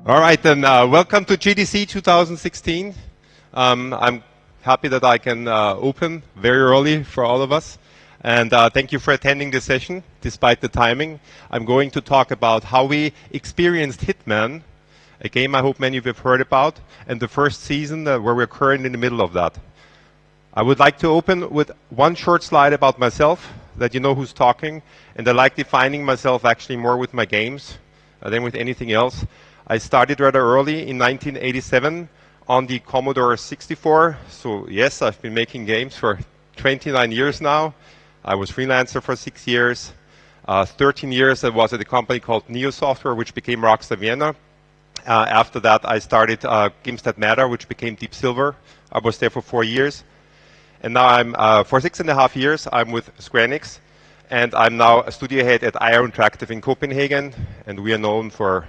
All right, then welcome to GDC 2016. I'm happy that I can open very early for all of us. And thank you for attending this session, despite the timing. I'm going to talk about how we experienced Hitman, a game I hope many of you have heard about, and the first season where we're currently in the middle of that. I would like to open with one short slide about myself, that you know who's talking. And I like defining myself actually more with my games than with anything else. I started rather early in 1987 on the Commodore 64. So yes, I've been making games for 29 years now. I was freelancer for 6 years. 13 years I was at a company called Neo Software, which became Rockstar Vienna. After that, I started Games That Matter, which became Deep Silver. I was there for 4 years. And now I'm, for 6.5 years, I'm with Square Enix. And I'm now a studio head at IR Interactive in Copenhagen. And we are known for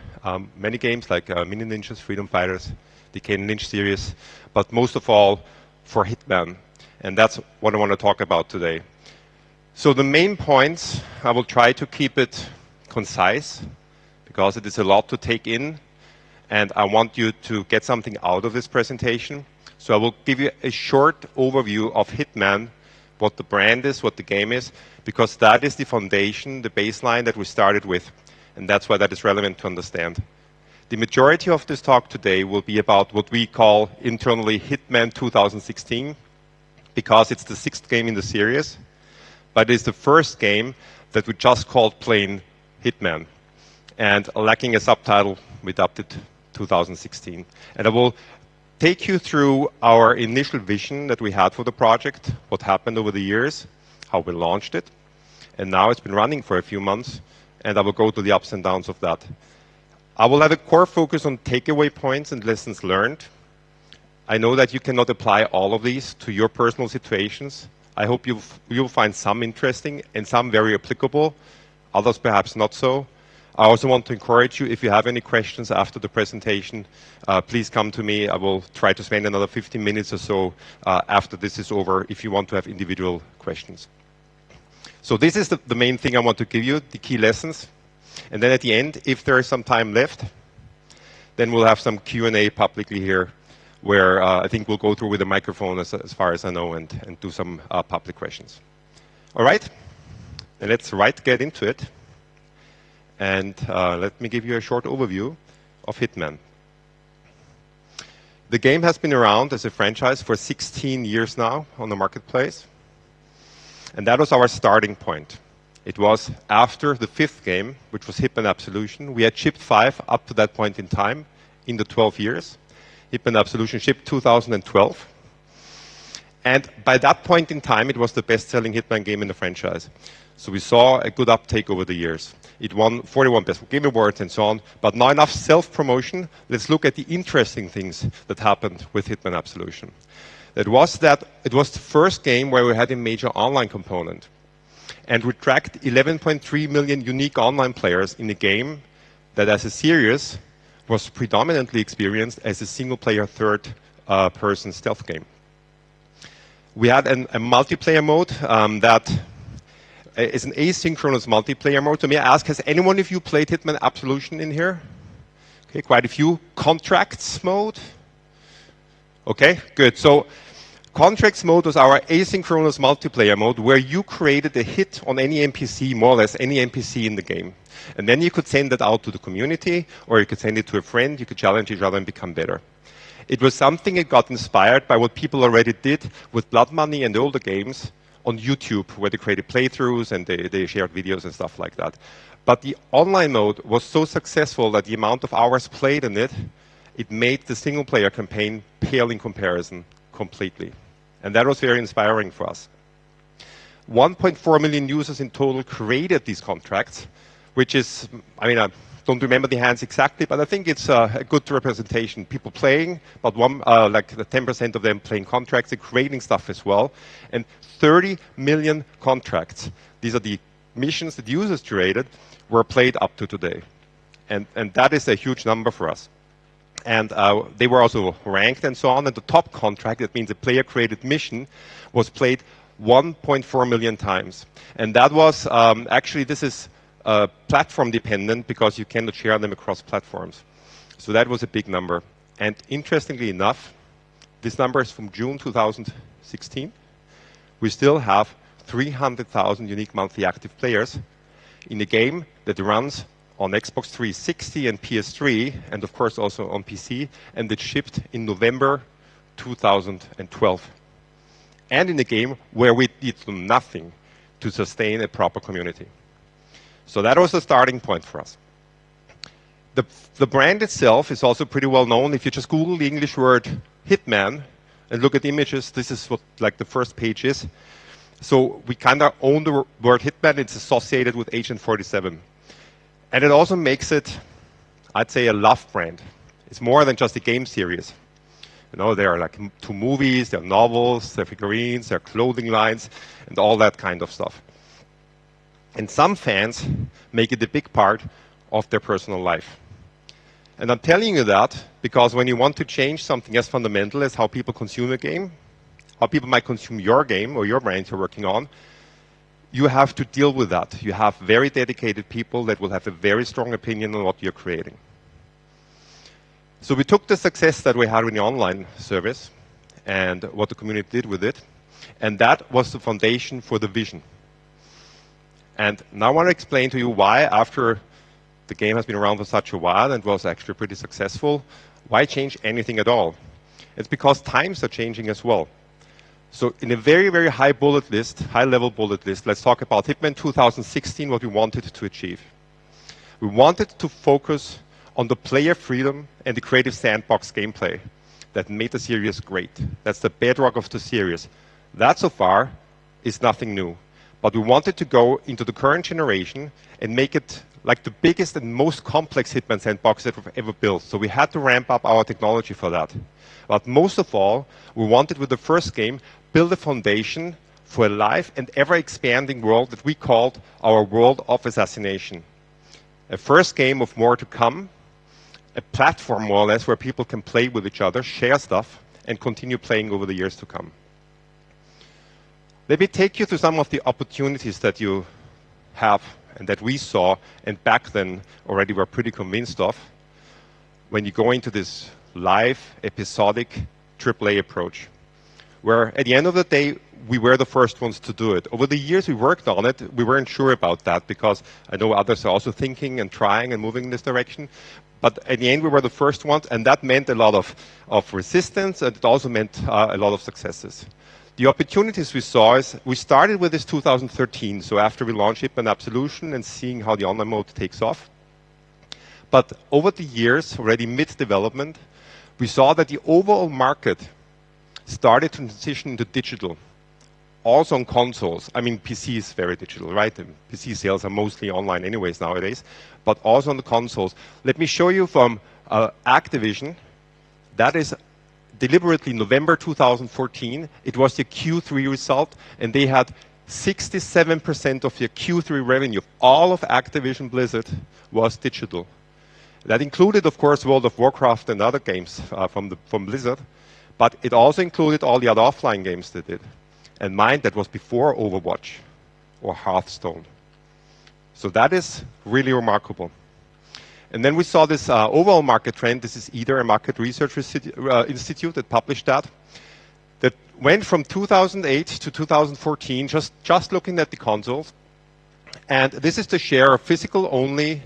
many games like Mini Ninjas, Freedom Fighters, the Kane Lynch series, but most of all for Hitman. And that's what I want to talk about today. So the main points, I will try to keep it concise because it is a lot to take in. And I want you to get something out of this presentation. So I will give you a short overview of Hitman, what the brand is, what the game is, because that is the foundation, the baseline that we started with. And that's why that is relevant to understand. The majority of this talk today will be about what we call internally Hitman 2016, because it's the 6th game in the series, but it's the first game that we just called plain Hitman. And lacking a subtitle, we dubbed it 2016. And I will take you through our initial vision that we had for the project, what happened over the years, how we launched it, and now it's been running for a few months, and I will go to the ups and downs of that. I will have a core focus on takeaway points and lessons learned. I know that you cannot apply all of these to your personal situations. I hope you'll find some interesting and some very applicable, others perhaps not so. I also want to encourage you, if you have any questions after the presentation, please come to me. I will try to spend another 15 minutes or so after this is over if you want to have individual questions. So this is the main thing I want to give you, the key lessons. And then at the end, if there is some time left, then we'll have some Q&A publicly here where I think we'll go through with a microphone as far as I know and do some public questions. All right, then let's get into it. And let me give you a short overview of Hitman. The game has been around as a franchise for 16 years now on the marketplace. And that was our starting point. It was after the 5th game, which was Hitman Absolution. We had shipped 5 up to that point in time in the 12 years. Hitman Absolution shipped 2012. And by that point in time, it was the best-selling Hitman game in the franchise. So we saw a good uptake over the years. It won 41 Best Game Awards and so on. But now enough self-promotion. Let's look at the interesting things that happened with Hitman Absolution. It was the first game where we had a major online component. And we tracked 11.3 million unique online players in a game that as a series was predominantly experienced as a single-player third-person stealth game. We had a multiplayer mode that is an asynchronous multiplayer mode. So may I ask, has anyone of you played Hitman Absolution in here? Okay, quite a few. Contracts mode? Okay, good. So Contracts mode was our asynchronous multiplayer mode where you created a hit on any NPC, more or less any NPC in the game. And then you could send that out to the community, or you could send it to a friend, you could challenge each other and become better. It was something that got inspired by what people already did with Blood Money and the older games on YouTube, where they created playthroughs and they shared videos and stuff like that. But the online mode was so successful that the amount of hours played in it, it made the single-player campaign pale in comparison completely. And that was very inspiring for us. 1.4 million users in total created these contracts, which is, I don't remember the hands exactly, but I think it's a good representation. People playing, but like 10% of them playing contracts and creating stuff as well. And 30 million contracts, these are the missions that users created, were played up to today. And that is a huge number for us. And they were also ranked and so on. And the top contract, that means a player-created mission, was played 1.4 million times. And that was, actually, this is platform dependent because you cannot share them across platforms. So that was a big number. And interestingly enough, this number is from June 2016. We still have 300,000 unique monthly active players in a game that runs on Xbox 360 and PS3, and of course also on PC, and it shipped in November 2012. And in a game where we did nothing to sustain a proper community. So that was the starting point for us. The brand itself is also pretty well known. If you just Google the English word Hitman and look at images, this is what like the first page is. So we kind of own the word Hitman. It's associated with Agent 47. And it also makes it, I'd say, a love brand. It's more than just a game series. You know, there are like 2 movies, there are novels, there are figurines, there are clothing lines, and all that kind of stuff. And some fans make it a big part of their personal life. And I'm telling you that because when you want to change something as fundamental as how people consume a game, how people might consume your game or your brand you're working on, you have to deal with that. You have very dedicated people that will have a very strong opinion on what you're creating. So we took the success that we had in the online service and what the community did with it, and that was the foundation for the vision. And now I want to explain to you why, after the game has been around for such a while and was actually pretty successful, why change anything at all? It's because times are changing as well. So in a very, very high bullet list, high-level bullet list, let's talk about Hitman 2016, what we wanted to achieve. We wanted to focus on the player freedom and the creative sandbox gameplay that made the series great. That's the bedrock of the series. That, so far, is nothing new. But we wanted to go into the current generation and make it like the biggest and most complex Hitman sandbox that we've ever built. So we had to ramp up our technology for that. But most of all, we wanted with the first game, build a foundation for a live and ever-expanding world that we called our world of assassination. A first game of more to come, a platform more or less where people can play with each other, share stuff, and continue playing over the years to come. Let me take you through some of the opportunities that you have and that we saw and back then already were pretty convinced of when you go into this live, episodic, AAA approach, where at the end of the day, we were the first ones to do it. Over the years we worked on it, we weren't sure about that because I know others are also thinking and trying and moving in this direction. But at the end, we were the first ones, and that meant a lot of resistance, and it also meant a lot of successes. The opportunities we saw is, we started with this 2013, so after we launched Hitman Absolution and seeing how the online mode takes off. But over the years, already mid-development, we saw that the overall market started to transition into digital, also on consoles. I mean, PC is very digital, right? And PC sales are mostly online anyways nowadays, but also on the consoles. Let me show you from Activision. That is deliberately November 2014. It was the Q3 result, and they had 67% of their Q3 revenue. All of Activision Blizzard was digital. That included, of course, World of Warcraft and other games from Blizzard, but it also included all the other offline games they did. And mind, that was before Overwatch or Hearthstone. So that is really remarkable. And then we saw this overall market trend. This is either a market research institute that published that went from 2008 to 2014, just looking at the consoles. And this is the share of physical only,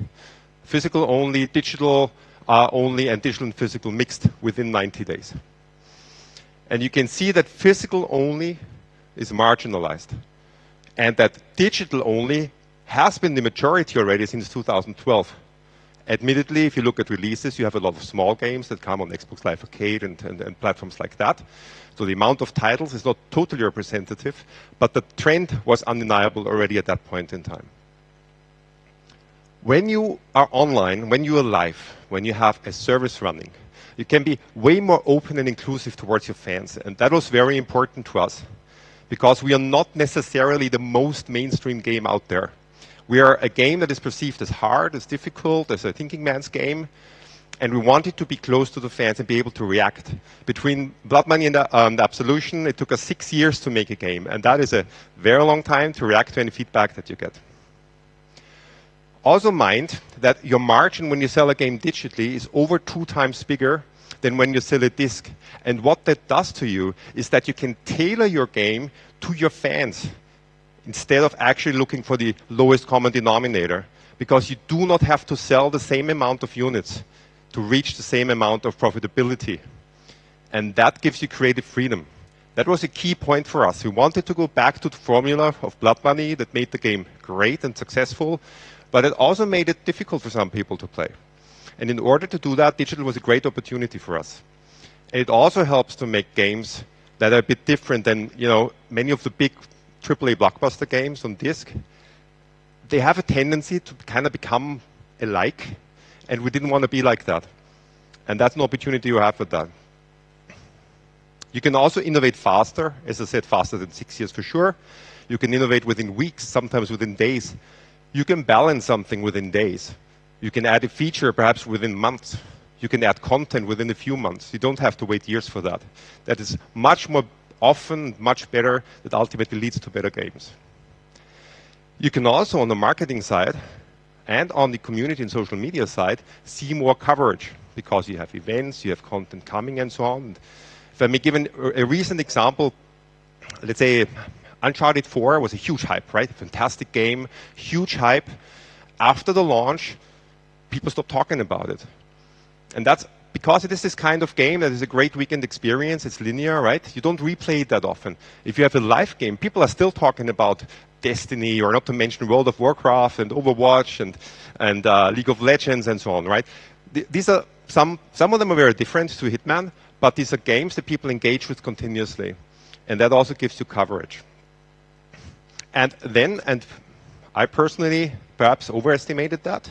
digital only, and digital and physical mixed within 90 days. And you can see that physical only is marginalized, and that digital only has been the majority already since 2012. Admittedly, if you look at releases, you have a lot of small games that come on Xbox Live Arcade and platforms like that. So the amount of titles is not totally representative, but the trend was undeniable already at that point in time. When you are online, when you are live, when you have a service running, you can be way more open and inclusive towards your fans. And that was very important to us, because we are not necessarily the most mainstream game out there. We are a game that is perceived as hard, as difficult, as a thinking man's game, and we wanted to be close to the fans and be able to react. Between Blood Money and Absolution, it took us 6 years to make a game, and that is a very long time to react to any feedback that you get. Also mind that your margin when you sell a game digitally is over 2 times bigger than when you sell a disc. And what that does to you is that you can tailor your game to your fans instead of actually looking for the lowest common denominator, because you do not have to sell the same amount of units to reach the same amount of profitability. And that gives you creative freedom. That was a key point for us. We wanted to go back to the formula of blood money that made the game great and successful, but it also made it difficult for some people to play. And in order to do that, digital was a great opportunity for us. And it also helps to make games that are a bit different than, many of the big AAA blockbuster games on disc. They have a tendency to kind of become alike, and we didn't want to be like that. And that's an opportunity you have with that. You can also innovate faster, as I said, faster than 6 years for sure. You can innovate within weeks, sometimes within days. You can balance something within days. You can add a feature perhaps within months. You can add content within a few months. You don't have to wait years for that. That is much more often, much better, that ultimately leads to better games. You can also, on the marketing side and on the community and social media side, see more coverage because you have events, you have content coming and so on. And if I may give a recent example, let's say Uncharted 4 was a huge hype, right? Fantastic game, huge hype. After the launch, people stopped talking about it. And that's because it is this kind of game that is a great weekend experience. It's linear, right? You don't replay it that often. If you have a live game, people are still talking about Destiny, or not to mention World of Warcraft and Overwatch and League of Legends and so on, right? These are some of them are very different to Hitman, but these are games that people engage with continuously. And that also gives you coverage. And I personally perhaps overestimated that,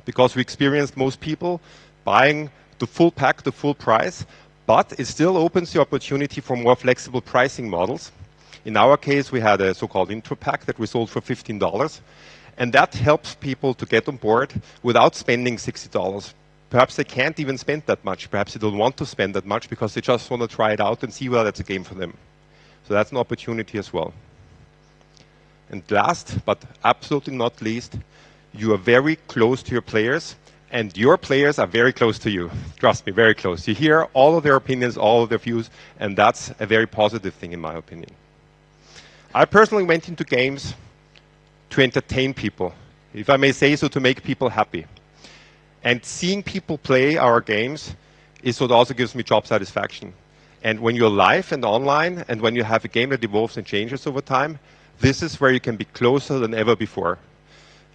because we experienced most people buying the full pack, the full price, but it still opens the opportunity for more flexible pricing models. In our case, we had a so-called intro pack that we sold for $15, and that helps people to get on board without spending $60. Perhaps they can't even spend that much. Perhaps they don't want to spend that much because they just want to try it out and see whether that's a game for them. So that's an opportunity as well. And last, but absolutely not least, you are very close to your players, and your players are very close to you. Trust me, very close. You hear all of their opinions, all of their views, and that's a very positive thing in my opinion. I personally went into games to entertain people, if I may say so, to make people happy. And seeing people play our games is what also gives me job satisfaction. And when you're live and online, and when you have a game that evolves and changes over time, this is where you can be closer than ever before.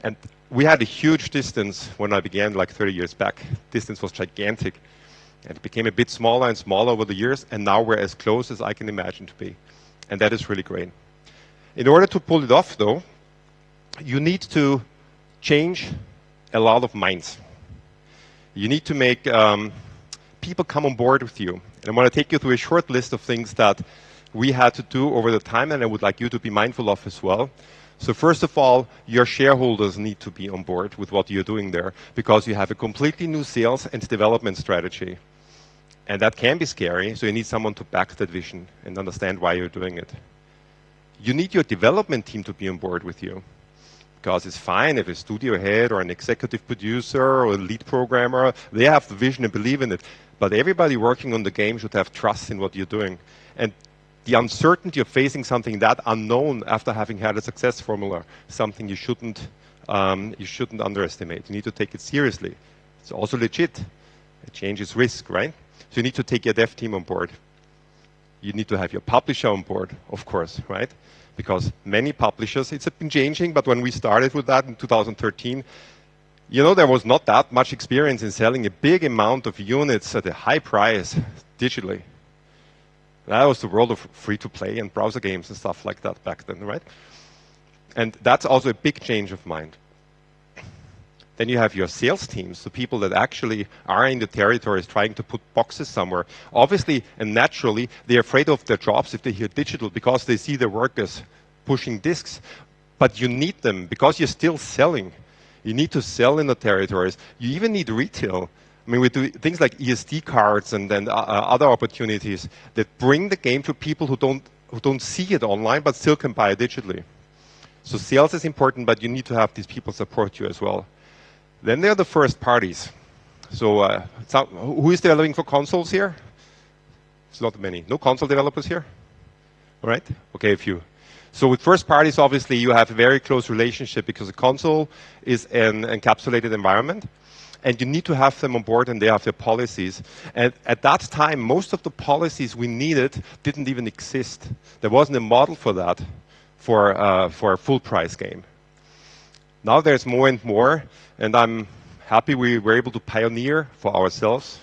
And we had a huge distance when I began like 30 years back. Distance was gigantic. And it became a bit smaller and smaller over the years, and now we're as close as I can imagine to be. And that is really great. In order to pull it off, though, you need to change a lot of minds. You need to make people come on board with you. And I want to take you through a short list of things that we had to do over the time, and I would like you to be mindful of as well. So first of all, your shareholders need to be on board with what you're doing there, because you have a completely new sales and development strategy. And that can be scary, so you need someone to back that vision and understand why you're doing it. You need your development team to be on board with you, because it's fine if a studio head or an executive producer or a lead programmer, they have the vision and believe in it. But everybody working on the game should have trust in what you're doing. And the uncertainty of facing something that unknown after having had a success formula, something you shouldn't underestimate. You need to take it seriously. It's also legit. A change is risk, right? So you need to take your dev team on board. You need to have your publisher on board, of course, right? Because many publishers, it's been changing, but when we started with that in 2013, there was not that much experience in selling a big amount of units at a high price digitally. That was the world of free-to-play and browser games and stuff like that back then, right? And that's also a big change of mind. Then you have your sales teams, the people that actually are in the territories trying to put boxes somewhere. Obviously and naturally, they're afraid of their jobs if they hear digital because they see their workers pushing discs. But you need them because you're still selling. You need to sell in the territories. You even need retail. I mean, we do things like ESD cards and then other opportunities that bring the game to people who don't see it online but still can buy it digitally. So sales is important, but you need to have these people support you as well. Then there are the first parties. So who is developing for consoles here? It's not many. No console developers here? All right. Okay, a few. So with first parties, obviously, you have a very close relationship because a console is an encapsulated environment. And you need to have them on board, and they have their policies. And at that time, most of the policies we needed didn't even exist. There wasn't a model for that for a full-price game. Now there's more and more, and I'm happy we were able to pioneer for ourselves,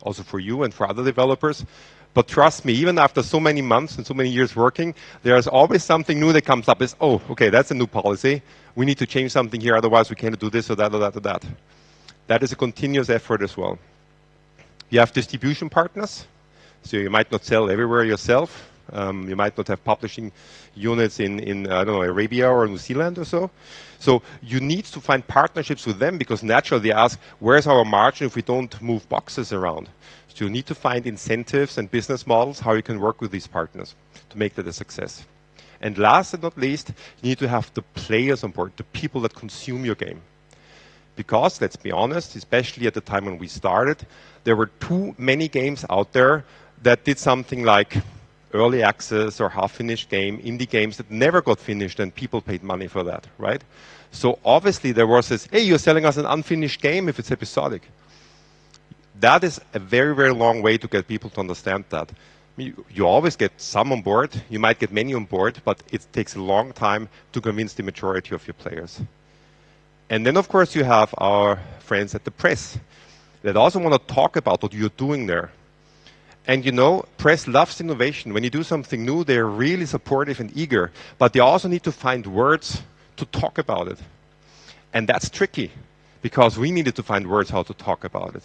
also for you and for other developers. But trust me, even after so many months and so many years working, there's always something new that comes up. It's, oh, okay, that's a new policy. We need to change something here, otherwise we can't do this or that or that or that. That is a continuous effort as well. You have distribution partners, so you might not sell everywhere yourself. You might not have publishing units in I don't know, Arabia or New Zealand or so. So you need to find partnerships with them because naturally they ask, where's our margin if we don't move boxes around? So you need to find incentives and business models how you can work with these partners to make that a success. And last but not least, you need to have the players on board, the people that consume your game. Because, let's be honest, especially at the time when we started, there were too many games out there that did something like early access or half-finished game, indie games that never got finished and people paid money for that, right? So obviously there was this, hey, you're selling us an unfinished game if it's episodic. That is a very, very long way to get people to understand that. You always get some on board, you might get many on board, but it takes a long time to convince the majority of your players. And then, of course, you have our friends at the press that also want to talk about what you're doing there. And you know, press loves innovation. When you do something new, they're really supportive and eager. But they also need to find words to talk about it. And that's tricky, because we needed to find words how to talk about it.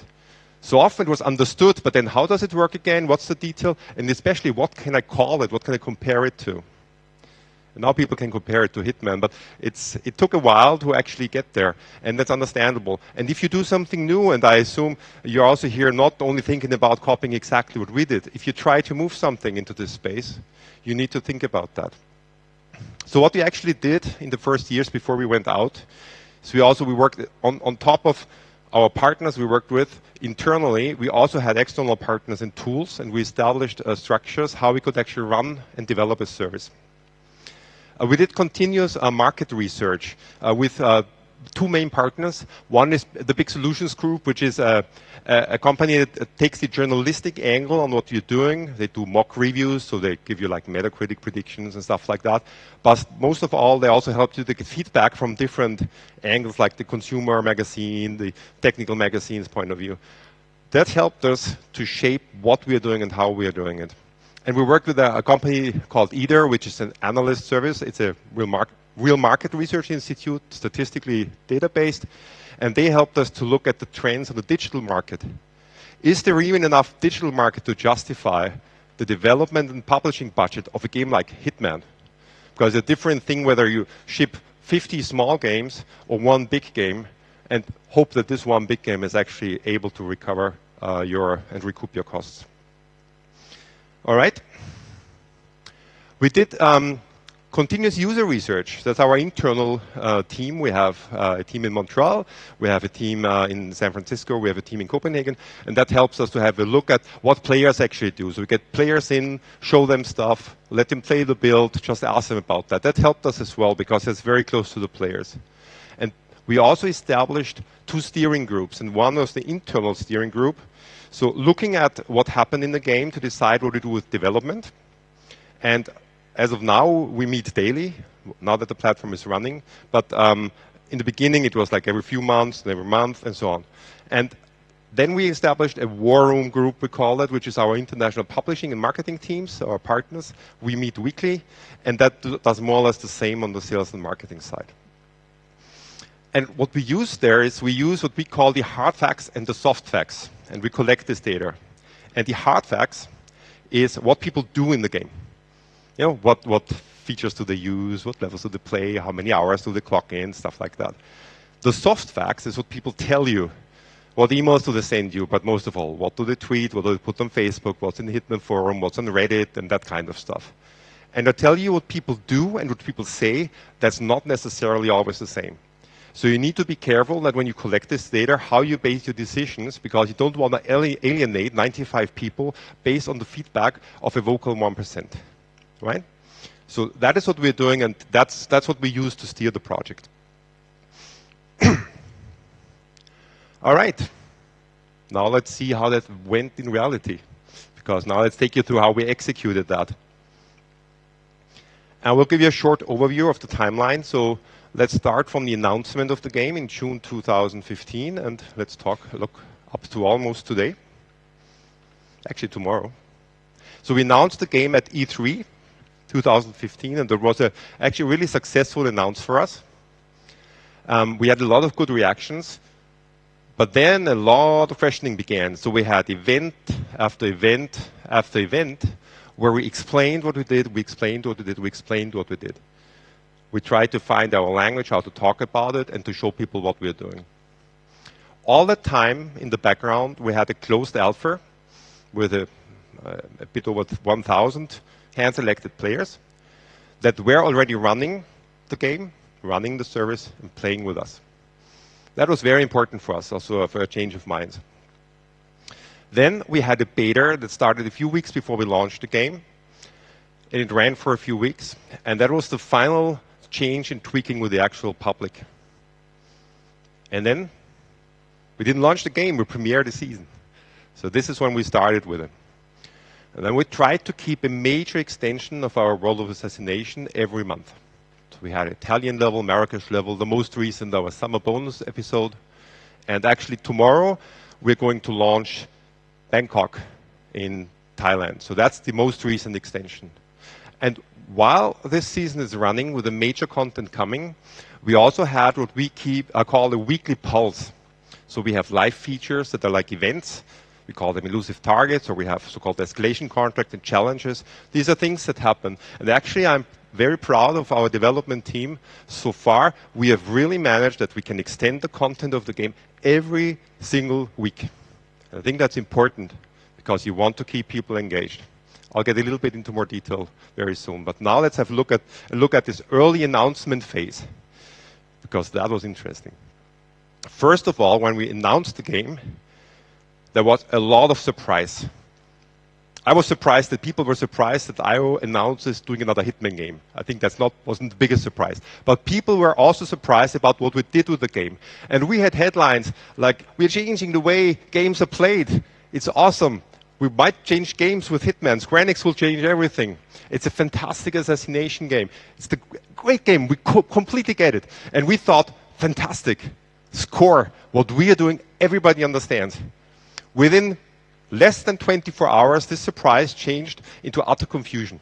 So often it was understood, but then how does it work again? What's the detail? And especially, what can I call it? What can I compare it to? And now people can compare it to Hitman, but it took a while to actually get there, and that's understandable. And if you do something new, and I assume you're also here not only thinking about copying exactly what we did, if you try to move something into this space, you need to think about that. So what we actually did in the first years before we went out, is we worked on top of our partners we worked with internally, we also had external partners and tools, and we established structures how we could actually run and develop a service. We did continuous market research with two main partners. One is the Big Solutions Group, which is a company that takes the journalistic angle on what you're doing. They do mock reviews, so they give you like Metacritic predictions and stuff like that. But most of all, they also help you to get feedback from different angles, like the consumer magazine, the technical magazine's point of view. That helped us to shape what we are doing and how we are doing it. And we worked with a company called EATER, which is an analyst service. It's a real market research institute, statistically data-based. And they helped us to look at the trends of the digital market. Is there even enough digital market to justify the development and publishing budget of a game like Hitman? Because it's a different thing whether you ship 50 small games or one big game and hope that this one big game is actually able to recover and recoup your costs. All right. We did continuous user research. That's our internal team. We have a team in Montreal. We have a team in San Francisco. We have a team in Copenhagen. And that helps us to have a look at what players actually do. So we get players in, show them stuff, let them play the build, just ask them about that. That helped us as well because it's very close to the players. And we also established two steering groups. And one was the internal steering group. So looking at what happened in the game to decide what to do with development. And as of now, we meet daily, now that the platform is running. But in the beginning, it was like every few months, every month, and so on. And then we established a war room group, we call it, which is our international publishing and marketing teams, our partners. We meet weekly, and that does more or less the same on the sales and marketing side. And what we use there is we use what we call the hard facts and the soft facts. And we collect this data. And the hard facts is what people do in the game. You know, what features do they use, what levels do they play, how many hours do they clock in, stuff like that. The soft facts is what people tell you. What emails do they send you, but most of all, what do they tweet, what do they put on Facebook, what's in the Hitman forum, what's on Reddit, and that kind of stuff. And I tell you what people do and what people say, that's not necessarily always the same. So you need to be careful that when you collect this data, how you base your decisions, because you don't want to alienate 95 people based on the feedback of a vocal 1%, right? So that is what we're doing, and that's what we use to steer the project. All right. Now let's see how that went in reality, because now let's take you through how we executed that. And we'll give you a short overview of the timeline. So let's start from the announcement of the game in June 2015, and let's look up to almost today. Actually, tomorrow. So we announced the game at E3 2015, and there was a actually really successful announce for us. We had a lot of good reactions, but then a lot of questioning began. So we had event after event after event, where we explained what we did, we explained what we did, we explained what we did. We tried to find our language, how to talk about it, and to show people what we're doing. All the time in the background, we had a closed alpha with a bit over 1,000 hand-selected players that were already running the game, running the service, and playing with us. That was very important for us, also for a change of minds. Then we had a beta that started a few weeks before we launched the game, and it ran for a few weeks, and that was the final change in tweaking with the actual public. And then we didn't launch the game, we premiered the season. So this is when we started with it. And then we tried to keep a major extension of our World of Assassination every month. So we had Italian level, Marrakesh level, the most recent, our summer bonus episode. And actually tomorrow, we're going to launch Bangkok in Thailand. So that's the most recent extension. And while this season is running with the major content coming, we also had what we call a weekly pulse. So we have live features that are like events. We call them elusive targets, or we have so-called escalation contract and challenges. These are things that happen. And actually, I'm very proud of our development team. So far, we have really managed that we can extend the content of the game every single week. And I think that's important, because you want to keep people engaged. I'll get a little bit into more detail very soon. But now let's have a look at this early announcement phase, because that was interesting. First of all, when we announced the game, there was a lot of surprise. I was surprised that people were surprised that IO announces doing another Hitman game. I think wasn't the biggest surprise. But people were also surprised about what we did with the game. And we had headlines like, we're changing the way games are played. It's awesome. We might change games with Hitman. Square Enix will change everything. It's a fantastic assassination game. It's a great game. We completely get it. And we thought, fantastic. Score. What we are doing, everybody understands. Within less than 24 hours, this surprise changed into utter confusion.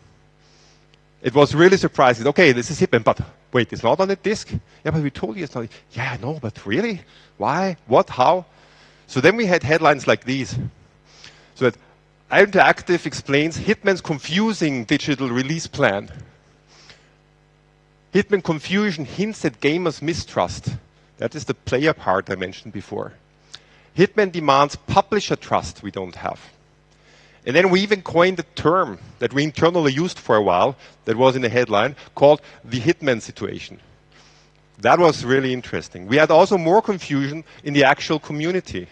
It was really surprising. Okay, this is Hitman, but wait, it's not on the disc? Yeah, but we told you it's not. Yeah, no, but really? Why? What? How? So then we had headlines like these. So that Interactive explains Hitman's confusing digital release plan. Hitman confusion hints at gamers' mistrust. That is the player part I mentioned before. Hitman demands publisher trust we don't have. And then we even coined a term that we internally used for a while, that was in the headline, called the Hitman situation. That was really interesting. We had also more confusion in the actual community.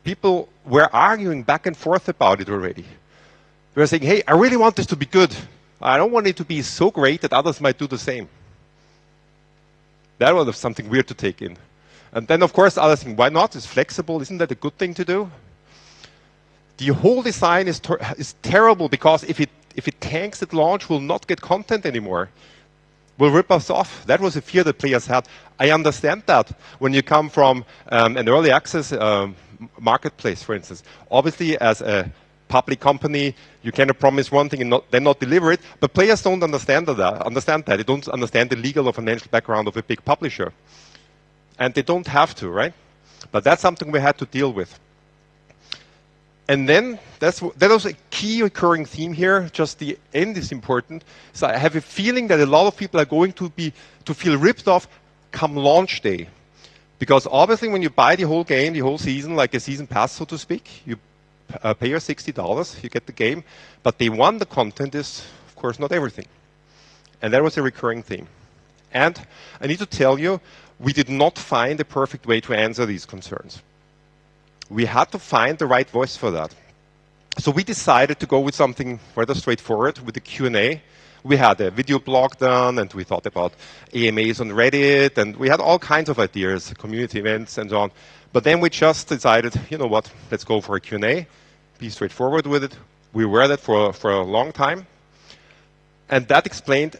People were arguing back and forth about it already. They were saying, hey, I really want this to be good. I don't want it to be so great that others might do the same. That was something weird to take in. And then, of course, others think, why not? It's flexible. Isn't that a good thing to do? The whole design is terrible, because if it tanks at launch, we'll not get content anymore. Will rip us off. That was a fear that players had. I understand that when you come from an early access marketplace, for instance. Obviously, as a public company, you cannot promise one thing and then not deliver it. But players don't understand that. They don't understand the legal or financial background of a big publisher. And they don't have to, right? But that's something we had to deal with. And then, that was a key recurring theme here. Just the end is important. So I have a feeling that a lot of people are going to feel ripped off come launch day. Because obviously when you buy the whole game, the whole season, like a season pass, so to speak, you pay your $60, you get the game. But day one, the content is, of course, not everything. And that was a recurring theme. And I need to tell you, we did not find a perfect way to answer these concerns. We had to find the right voice for that. So we decided to go with something rather straightforward with the Q&A. We had a video blog done, and we thought about AMAs on Reddit, and we had all kinds of ideas, community events, and so on. But then we just decided, you know what, let's go for a Q&A, be straightforward with it. We were that for a long time. And that explained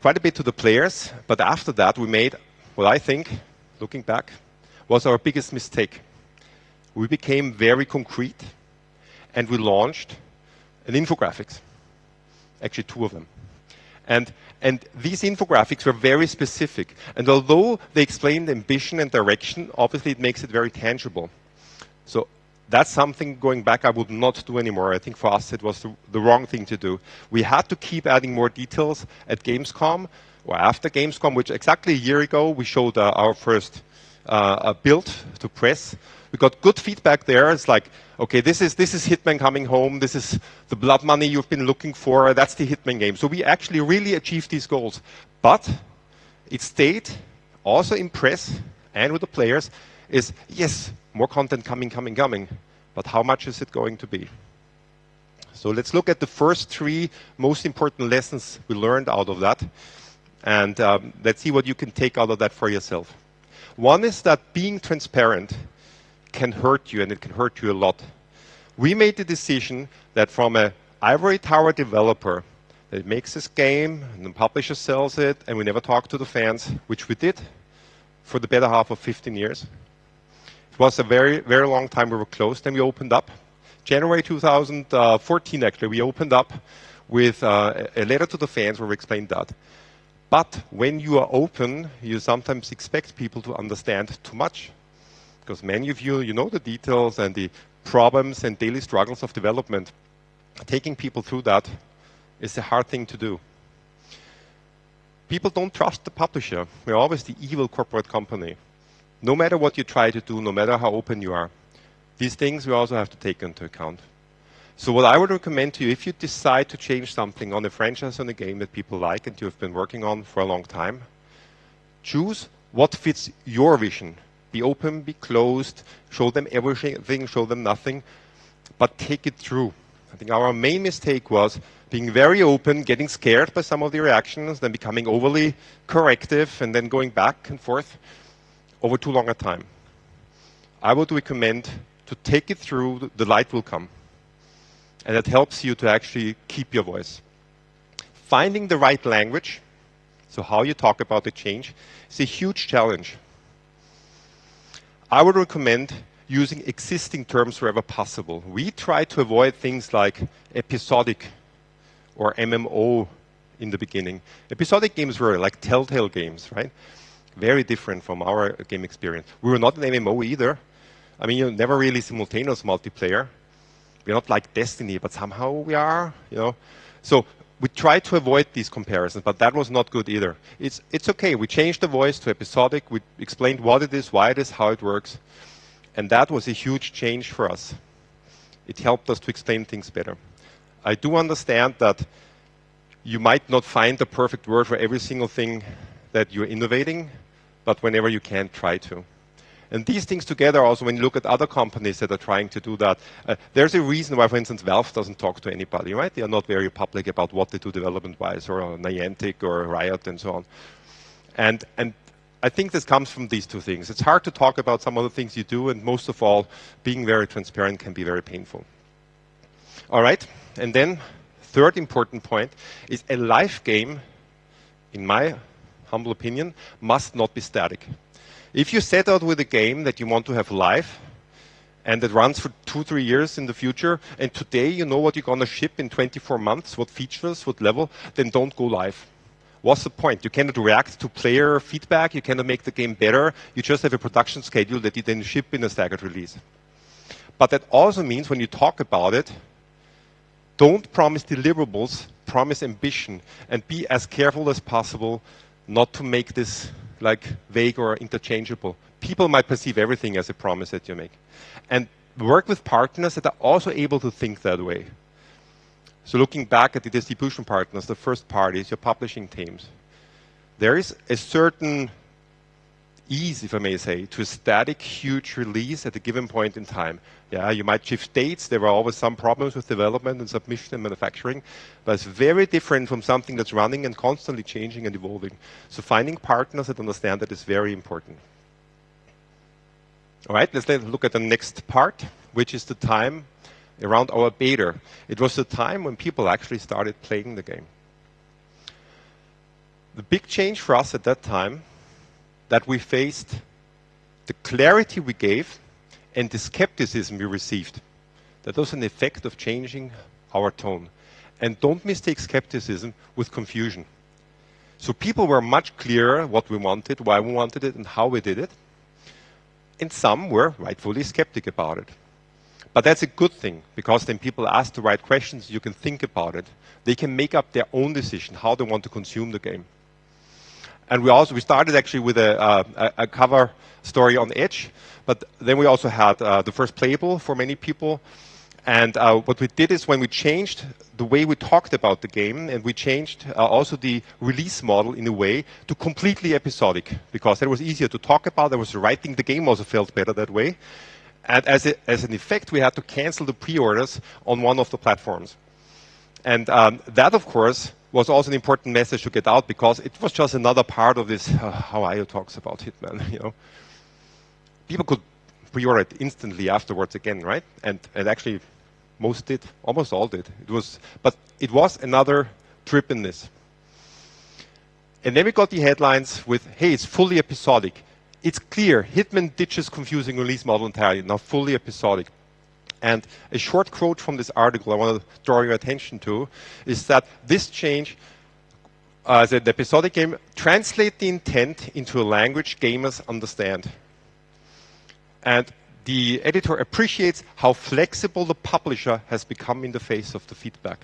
quite a bit to the players. But after that, we made what I think, looking back, was our biggest mistake. We became very concrete, and we launched an infographics, actually 2 of them. And these infographics were very specific. And although they explained ambition and direction, obviously it makes it very tangible. So that's something, going back, I would not do anymore. I think for us it was the wrong thing to do. We had to keep adding more details at Gamescom, or after Gamescom, which exactly a year ago we showed our first build to press. We got good feedback there. It's like, okay, this is Hitman coming home. This is the blood money you've been looking for. That's the Hitman game. So we actually really achieved these goals. But it stayed also in press and with the players is, yes, more content coming. But how much is it going to be? So let's look at the first 3 most important lessons we learned out of that. And let's see what you can take out of that for yourself. One is that being transparent can hurt you, and it can hurt you a lot. We made the decision that from an ivory tower developer that makes this game, and the publisher sells it, and we never talk to the fans, which we did for the better half of 15 years. It was a very, very long time we were closed, then we opened up. January 2014, actually, we opened up with a letter to the fans where we explained that. But when you are open, you sometimes expect people to understand too much. Because many of you know the details and the problems and daily struggles of development. Taking people through that is a hard thing to do. People don't trust the publisher. We're always the evil corporate company. No matter what you try to do, no matter how open you are, these things we also have to take into account. So what I would recommend to you, if you decide to change something on a franchise, on a game that people like and you have been working on for a long time, choose what fits your vision. Be open, be closed, show them everything, show them nothing, but take it through. I think our main mistake was being very open, getting scared by some of the reactions, then becoming overly corrective, and then going back and forth over too long a time. I would recommend to take it through, the light will come. And that helps you to actually keep your voice. Finding the right language, so how you talk about the change, is a huge challenge. I would recommend using existing terms wherever possible. We try to avoid things like episodic or MMO in the beginning. Episodic games were like telltale games, right? Very different from our game experience. We were not an MMO either. I mean, you never really simultaneous multiplayer. We're not like Destiny, but somehow we are, you know. So we tried to avoid these comparisons, but that was not good either. It's okay. We changed the voice to episodic. We explained what it is, why it is, how it works. And that was a huge change for us. It helped us to explain things better. I do understand that you might not find the perfect word for every single thing that you're innovating, but whenever you can, try to. And these things together also, when you look at other companies that are trying to do that, there's a reason why, for instance, Valve doesn't talk to anybody, right? They are not very public about what they do development-wise, or Niantic or Riot and so on. And I think this comes from these 2 things. It's hard to talk about some of the things you do, and most of all, being very transparent can be very painful. All right, and then third important point is a live game, in my humble opinion, must not be static. If you set out with a game that you want to have live, and it runs for 2-3 years in the future, and today you know what you're going to ship in 24 months, what features, what level, then don't go live. What's the point? You cannot react to player feedback, you cannot make the game better, you just have a production schedule that you then ship in a staggered release. But that also means when you talk about it, don't promise deliverables, promise ambition, and be as careful as possible not to make this like vague or interchangeable. People might perceive everything as a promise that you make. And work with partners that are also able to think that way. So looking back at the distribution partners, the first parties, your publishing teams, there is a certain ease, if I may say, to a static, huge release at a given point in time. Yeah, you might shift dates. There were always some problems with development and submission and manufacturing, but it's very different from something that's running and constantly changing and evolving. So finding partners that understand that is very important. All right, let's look at the next part, which is the time around our beta. It was the time when people actually started playing the game. The big change for us at that time, that we faced the clarity we gave and the skepticism we received. That was an effect of changing our tone. And don't mistake skepticism with confusion. So people were much clearer what we wanted, why we wanted it, and how we did it. And some were rightfully skeptic about it. But that's a good thing, because then people ask the right questions, you can think about it. They can make up their own decision how they want to consume the game. And we started actually with a cover story on Edge, but then we also had the first playable for many people. And what we did is when we changed the way we talked about the game, and we changed also the release model in a way to completely episodic, because it was easier to talk about. There was the right thing. The game also felt better that way. And as an effect, we had to cancel the pre-orders on one of the platforms. And that, of course, was also an important message to get out, because it was just another part of this how IO talks about Hitman. You know, people could pre-order it instantly afterwards again, right? And actually, most did, almost all did. But it was another trip in this. And then we got the headlines with, "Hey, it's fully episodic." It's clear Hitman ditches confusing release model entirely, now fully episodic. And a short quote from this article I want to draw your attention to is that this change, the episodic game, translate the intent into a language gamers understand. And the editor appreciates how flexible the publisher has become in the face of the feedback.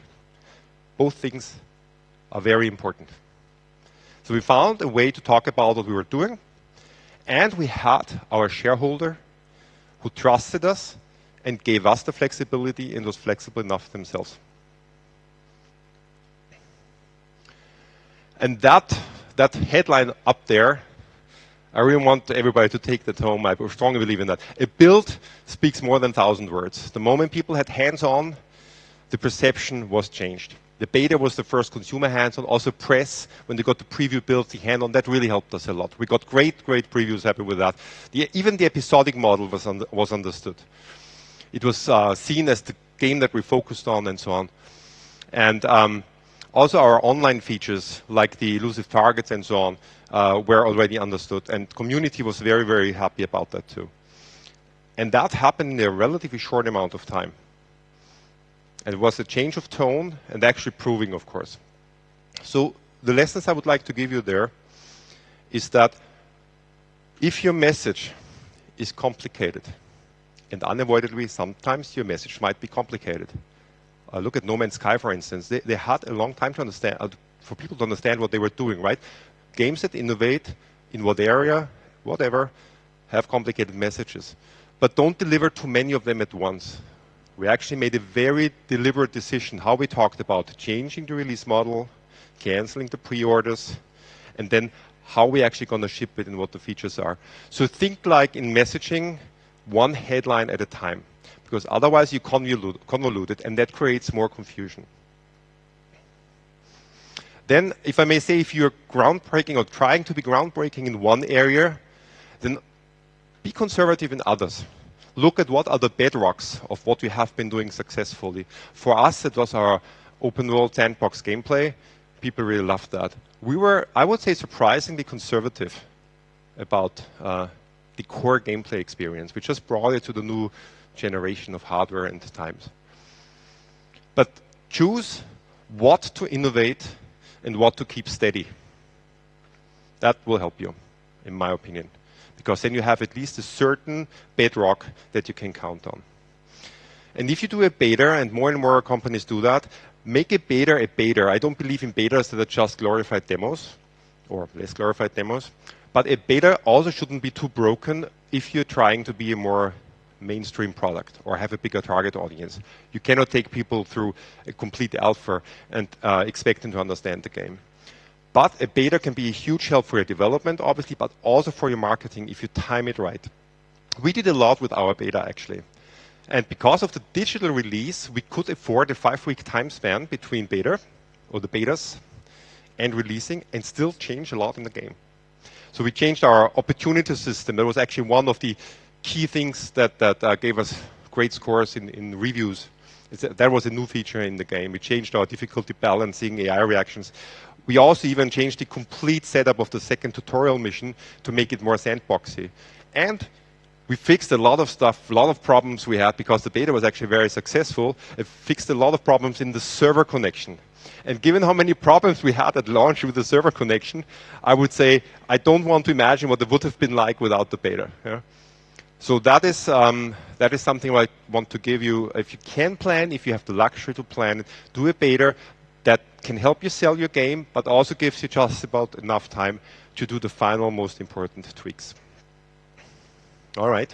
Both things are very important. So we found a way to talk about what we were doing, and we had our shareholder who trusted us and gave us the flexibility and was flexible enough themselves. And that headline up there, I really want everybody to take that home. I strongly believe in that. A build speaks more than 1,000 words. The moment people had hands-on, the perception was changed. The beta was the first consumer hands-on. Also press, when they got the preview build, the hand-on, that really helped us a lot. We got great previews, happy with that. Even the episodic model was understood. It was seen as the game that we focused on and so on. And also our online features, like the elusive targets and so on, were already understood. And community was very, very happy about that too. And that happened in a relatively short amount of time. And it was a change of tone and actually proving, of course. So the lessons I would like to give you there is that if your message is complicated, and unavoidably, sometimes your message might be complicated. Look at No Man's Sky, for instance. They had a long time to understand, for people to understand what they were doing, right? Games that innovate in what area, whatever, have complicated messages. But don't deliver too many of them at once. We actually made a very deliberate decision how we talked about changing the release model, canceling the pre-orders, and then how we actually going to ship it and what the features are. So think like in messaging, one headline at a time, because otherwise you convolute it, and that creates more confusion. Then, if I may say, if you're groundbreaking or trying to be groundbreaking in one area, then be conservative in others. Look at what are the bedrocks of what we have been doing successfully. For us, it was our open world sandbox gameplay. People really loved that. We were, I would say, surprisingly conservative about the core gameplay experience. We just brought it to the new generation of hardware and times. But choose what to innovate and what to keep steady. That will help you, in my opinion, because then you have at least a certain bedrock that you can count on. And if you do a beta, and more companies do that, make a beta a beta. I don't believe in betas that are just glorified demos or less glorified demos. But a beta also shouldn't be too broken if you're trying to be a more mainstream product or have a bigger target audience. You cannot take people through a complete alpha and expect them to understand the game. But a beta can be a huge help for your development, obviously, but also for your marketing if you time it right. We did a lot with our beta, actually. And because of the digital release, we could afford a 5-week time span between beta, or the betas, and releasing, and still change a lot in the game. So we changed our opportunity system. That was actually one of the key things that gave us great scores in reviews. That was a new feature in the game. We changed our difficulty balancing, AI reactions. We also even changed the complete setup of the second tutorial mission to make it more sandboxy. And we fixed a lot of stuff, a lot of problems we had because the beta was actually very successful. It fixed a lot of problems in the server connection. And given how many problems we had at launch with the server connection, I would say I don't want to imagine what it would have been like without the beta. Yeah? So that is something I want to give you. If you can plan, if you have the luxury to plan it, do a beta that can help you sell your game, but also gives you just about enough time to do the final, most important tweaks. All right.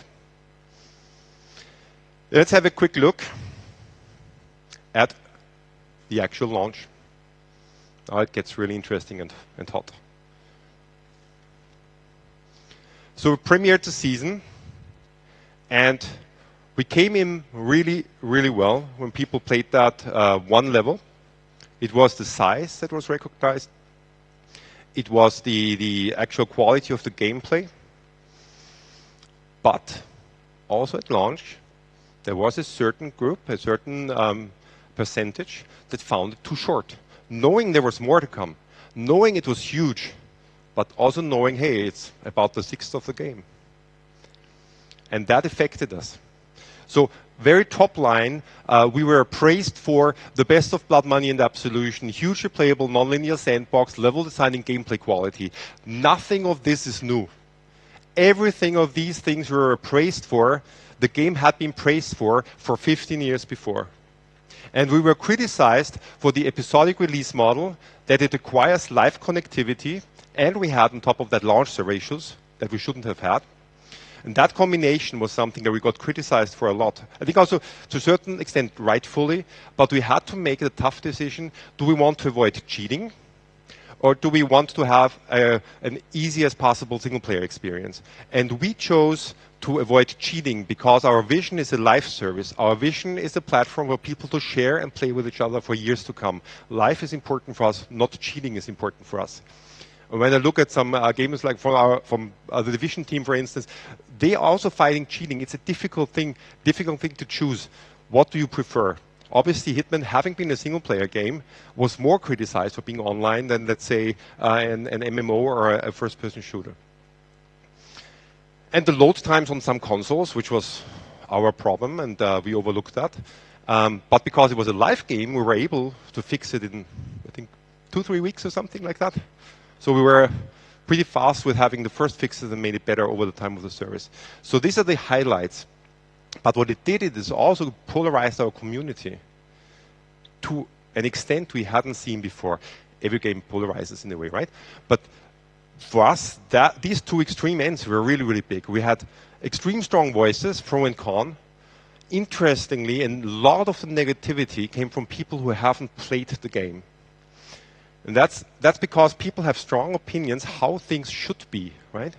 Let's have a quick look at the actual launch. Now it gets really interesting and hot. So we premiered the season, and we came in really, really well when people played that one level. It was the size that was recognized. It was the actual quality of the gameplay. But also at launch, there was a certain group, a certain percentage that found it too short. Knowing there was more to come, knowing it was huge, but also knowing, hey, it's about the sixth of the game. And that affected us. So very top line, we were praised for the best of Blood Money and Absolution, hugely playable, non-linear sandbox, level design and gameplay quality. Nothing of this is new. Everything of these things we were praised for, the game had been praised for 15 years before. And we were criticized for the episodic release model, that it requires live connectivity, and we had on top of that launch server issues that we shouldn't have had. And that combination was something that we got criticized for a lot. I think also to a certain extent rightfully, but we had to make a tough decision. Do we want to avoid cheating? Or do we want to have an easy as possible single-player experience? And we chose to avoid cheating because our vision is a live service. Our vision is a platform for people to share and play with each other for years to come. Life is important for us, not cheating is important for us. When I look at some gamers like from the Division team, for instance, they are also fighting cheating. It's a difficult thing to choose. What do you prefer? Obviously, Hitman, having been a single-player game, was more criticized for being online than, let's say, an MMO or a first-person shooter. And the load times on some consoles, which was our problem, and we overlooked that. But because it was a live game, we were able to fix it in, I think, 2-3 weeks or something like that. So we were pretty fast with having the first fixes and made it better over the time of the service. So these are the highlights. But what it did is also polarized our community to an extent we hadn't seen before. Every game polarizes in a way, right? But for us, these two extreme ends were really, really big. We had extreme strong voices, pro and con. Interestingly, and a lot of the negativity came from people who haven't played the game. And that's because people have strong opinions how things should be, right?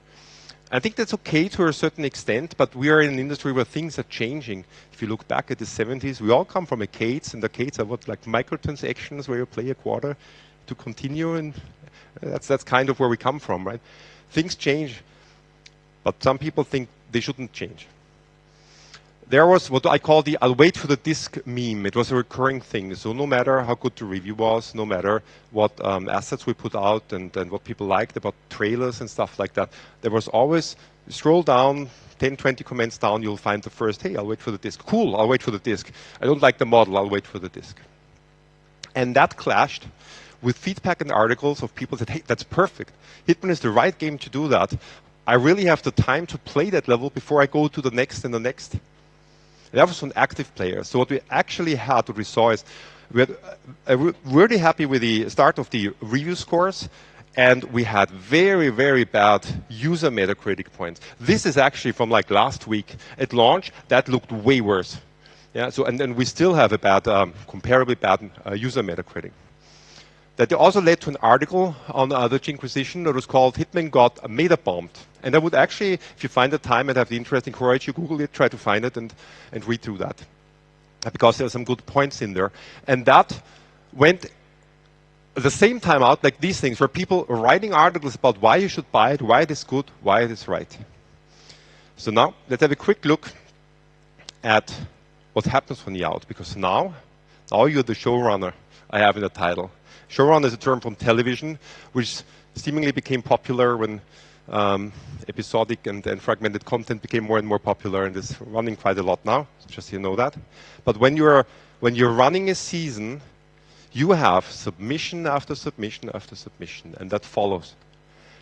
I think that's okay to a certain extent, but we are in an industry where things are changing. If you look back at the 70s, we all come from arcades, and arcades are what, like microtransactions where you play a quarter to continue, and that's kind of where we come from, right? Things change, but some people think they shouldn't change. There was what I call the "I'll wait for the disc" meme. It was a recurring thing. So no matter how good the review was, no matter what assets we put out and what people liked about trailers and stuff like that, there was always, scroll down, 10, 20 comments down, you'll find the first, hey, I'll wait for the disc. Cool, I'll wait for the disc. I don't like the model, I'll wait for the disc. And that clashed with feedback and articles of people that, hey, that's perfect. Hitman is the right game to do that. I really have the time to play that level before I go to the next and the next. That was an active player. So what we actually had, what we saw is, we were really happy with the start of the review scores, And we had very, very bad user Metacritic points. This is actually from like last week at launch. That looked way worse. Yeah. So and then we still have a bad, comparably bad user Metacritic. That also led to an article on the Dutch Inquisition that was called "Hitman got meta bombed." And I would actually, if you find the time and have the interest, encourage you Google it, try to find it, and read through that, because there are some good points in there. And that went at the same time out, like these things, where people are writing articles about why you should buy it, why it is good, why it is right. So now, let's have a quick look at what happens when you're out, because now you're the showrunner I have in the title. Showrunner is a term from television, which seemingly became popular when episodic and fragmented content became more and more popular, and is running quite a lot now, just so you know that. But when you're running a season, you have submission after submission after submission, and that follows.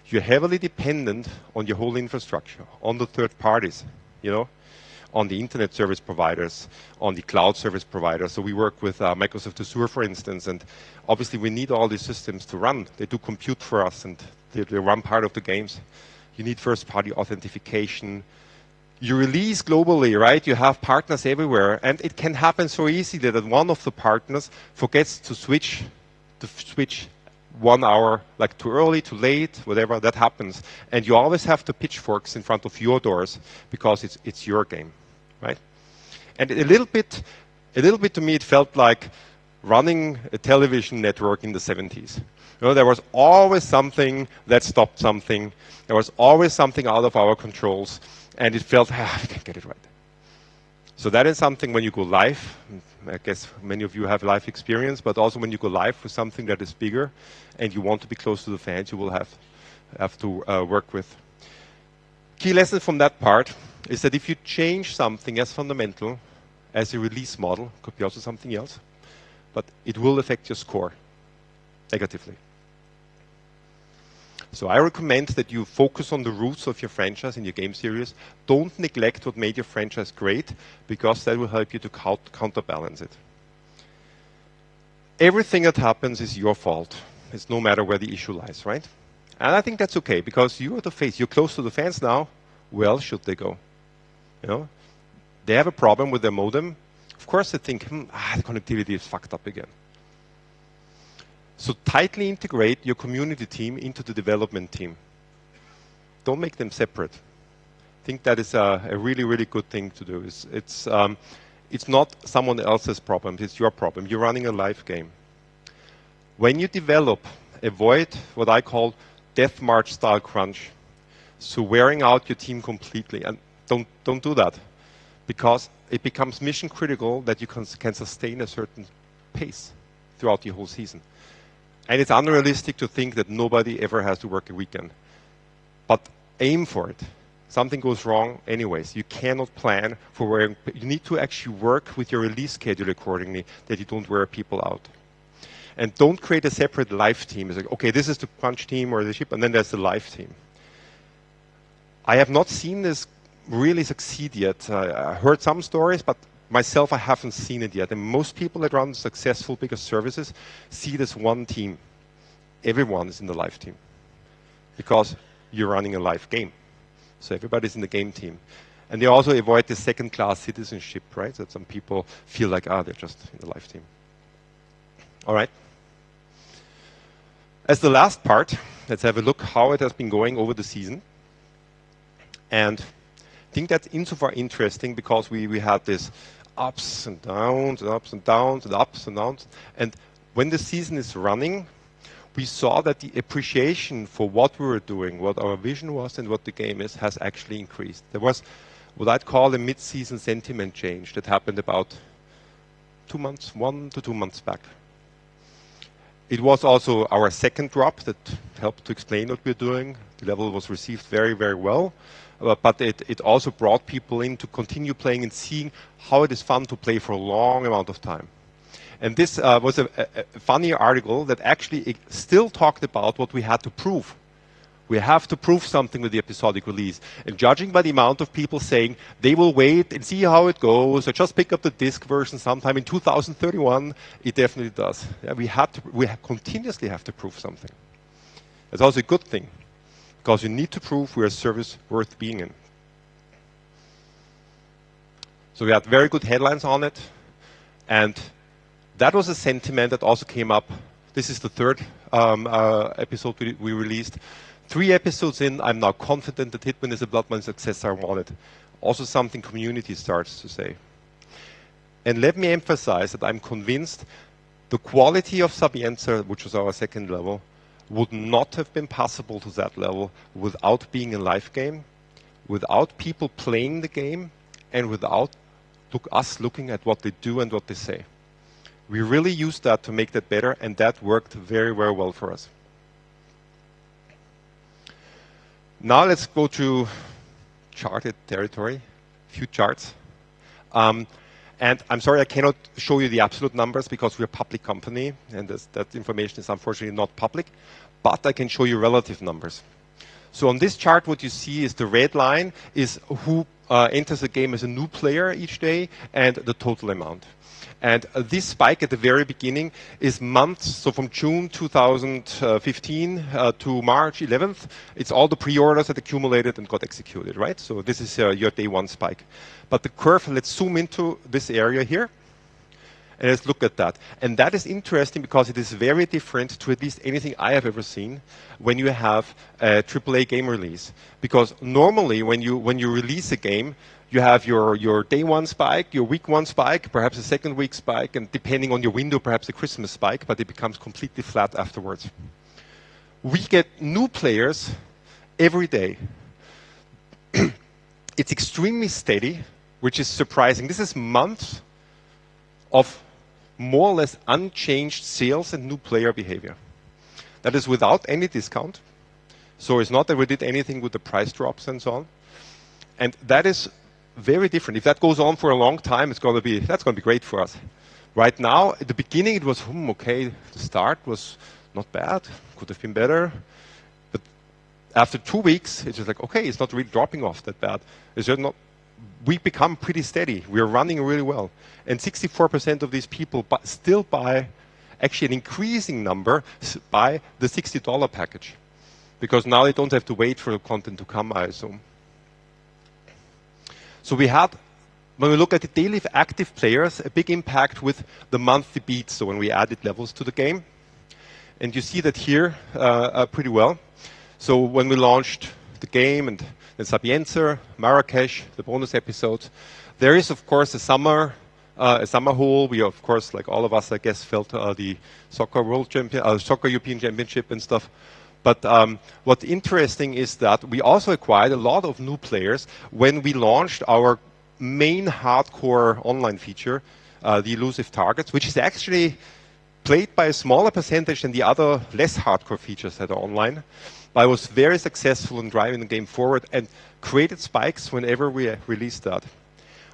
You're heavily dependent on your whole infrastructure, on the third parties, on the internet service providers, on the cloud service providers. So we work with Microsoft Azure, for instance, and obviously we need all these systems to run. They do compute for us, and they run part of the games. You need first-party authentication. You release globally, right? You have partners everywhere, and it can happen so easily that one of the partners forgets to switch 1 hour, like too early, too late, whatever, that happens. And you always have the pitchforks in front of your doors because it's your game, right? And a little bit to me, it felt like running a television network in the 70s. There was always something that stopped something. There was always something out of our controls, and it felt, we can't get it right. So that is something when you go live. I guess many of you have live experience, but also when you go live with something that is bigger and you want to be close to the fans, you will have to work with. Key lesson from that part is that if you change something as fundamental as a release model, could be also something else, but it will affect your score negatively. So I recommend that you focus on the roots of your franchise in your game series. Don't neglect what made your franchise great, because that will help you to counterbalance it. Everything that happens is your fault. It's no matter where the issue lies, right? And I think that's okay, because you are the face. You're close to the fans now. Where should they go? They have a problem with their modem. Of course they think, the connectivity is fucked up again. So tightly integrate your community team into the development team. Don't make them separate. I think that is a really, really good thing to do. It's not someone else's problem, it's your problem. You're running a live game. When you develop, avoid what I call death march style crunch. So wearing out your team completely. And don't do that, because it becomes mission critical that you can sustain a certain pace throughout the whole season. And it's unrealistic to think that nobody ever has to work a weekend. But aim for it. Something goes wrong anyways. You cannot plan for wearing. You need to actually work with your release schedule accordingly, that you don't wear people out. And don't create a separate live team. It's like, okay, this is the punch team or the ship, and then there's the live team. I have not seen this really succeed yet. I heard some stories, but myself, I haven't seen it yet. And most people that run successful bigger services see it as one team. Everyone is in the live team, because you're running a live game. So everybody's in the game team. And they also avoid the second-class citizenship, right? That some people feel like, they're just in the live team. All right. As the last part, let's have a look how it has been going over the season. And I think that's insofar interesting because we had this ups and downs and ups and downs and ups and downs. And when the season is running, we saw that the appreciation for what we were doing, what our vision was and what the game is, has actually increased. There was what I'd call a mid-season sentiment change that happened about 1 to 2 months back. It was also our second drop that helped to explain what we're doing. The level was received very, very well. But it also brought people in to continue playing and seeing how it is fun to play for a long amount of time. And this was a funny article that actually still talked about what we had to prove. We have to prove something with the episodic release. And judging by the amount of people saying they will wait and see how it goes, or just pick up the disc version sometime in 2031, it definitely does. Yeah, we continuously have to prove something. It's also a good thing, because you need to prove we're a service worth being in. So we had very good headlines on it, and that was a sentiment that also came up. This is the third episode we released. 3 episodes in, I'm now confident that Hitman is a blood money success I wanted. Also something community starts to say. And let me emphasize that I'm convinced the quality of Sapienza, which was our second level, would not have been possible to that level without being a live game, without people playing the game, and without us looking at what they do and what they say. We really used that to make that better, and that worked very, very well for us. Now let's go to charted territory, a few charts. And I'm sorry I cannot show you the absolute numbers because we're a public company, and that information is unfortunately not public, but I can show you relative numbers. So on this chart, what you see is the red line is who enters the game as a new player each day and the total amount. And this spike at the very beginning is months, so from June 2015 to March 11th, it's all the pre-orders that accumulated and got executed, right? So this is your day one spike. But the curve, let's zoom into this area here, and let's look at that. And that is interesting because it is very different to at least anything I have ever seen when you have a AAA game release. Because normally when you release a game, you have your day one spike, your week one spike, perhaps a second week spike, and depending on your window, perhaps a Christmas spike, but it becomes completely flat afterwards. We get new players every day. It's extremely steady, which is surprising. This is months of more or less unchanged sales and new player behavior. That is without any discount. So it's not that we did anything with the price drops and so on. And that is very different. If that goes on for a long time, that's going to be great for us. Right now, at the beginning, it was okay. The start was not bad, could have been better. But after 2 weeks, it's just like, okay, it's not really dropping off that bad. It's just not. We become pretty steady. We're running really well, and 64% of these people still buy, actually an increasing number, buy the $60 package, because now they don't have to wait for the content to come, I assume. So we had, when we look at the daily active players, a big impact with the monthly beats, so when we added levels to the game. And you see that here pretty well. So when we launched the game and then Sapienza, Marrakesh, the bonus episodes, there is, of course, a summer hole. We, of course, like all of us, I guess, felt the soccer European Championship and stuff. But what's interesting is that we also acquired a lot of new players when we launched our main hardcore online feature, the elusive targets, which is actually played by a smaller percentage than the other less hardcore features that are online. But it was very successful in driving the game forward and created spikes whenever we released that.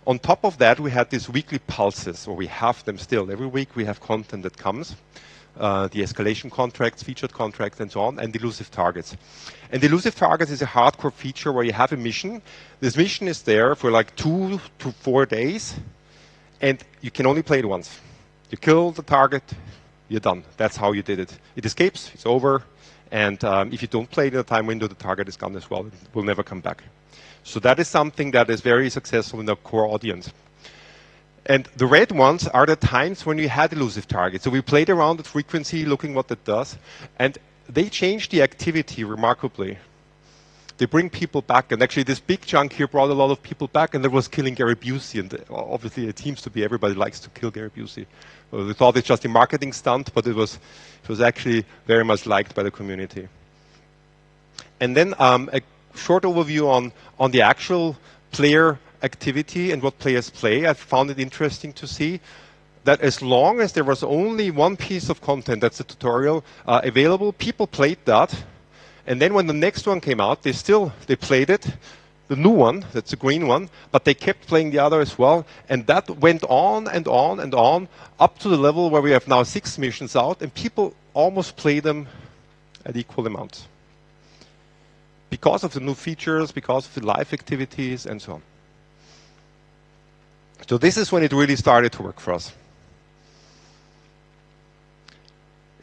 On top of that, we had these weekly pulses, or we have them still. Every week we have content that comes. The escalation contracts, featured contracts, and so on, and elusive targets. And the elusive targets is a hardcore feature where you have a mission. This mission is there for like 2 to 4 days, and you can only play it once. You kill the target, you're done. That's how you did it. It escapes, it's over, and if you don't play it in a time window, the target is gone as well. It will never come back. So that is something that is very successful in the core audience. And the red ones are the times when we had elusive targets. So we played around with frequency, looking what that does, and they changed the activity remarkably. They bring people back, and actually this big chunk here brought a lot of people back, and that was killing Gary Busey, and obviously it seems to be everybody likes to kill Gary Busey. Well, we thought it's just a marketing stunt, but it was actually very much liked by the community. And then a short overview on the actual player activity and what players play. I found it interesting to see that as long as there was only one piece of content, that's a tutorial, available, people played that. And then when the next one came out, they played it, the new one, that's the green one, but they kept playing the other as well. And that went on and on and on, up to the level where we have now 6 missions out, and people almost play them at equal amounts. Because of the new features, because of the live activities, and so on. So this is when it really started to work for us.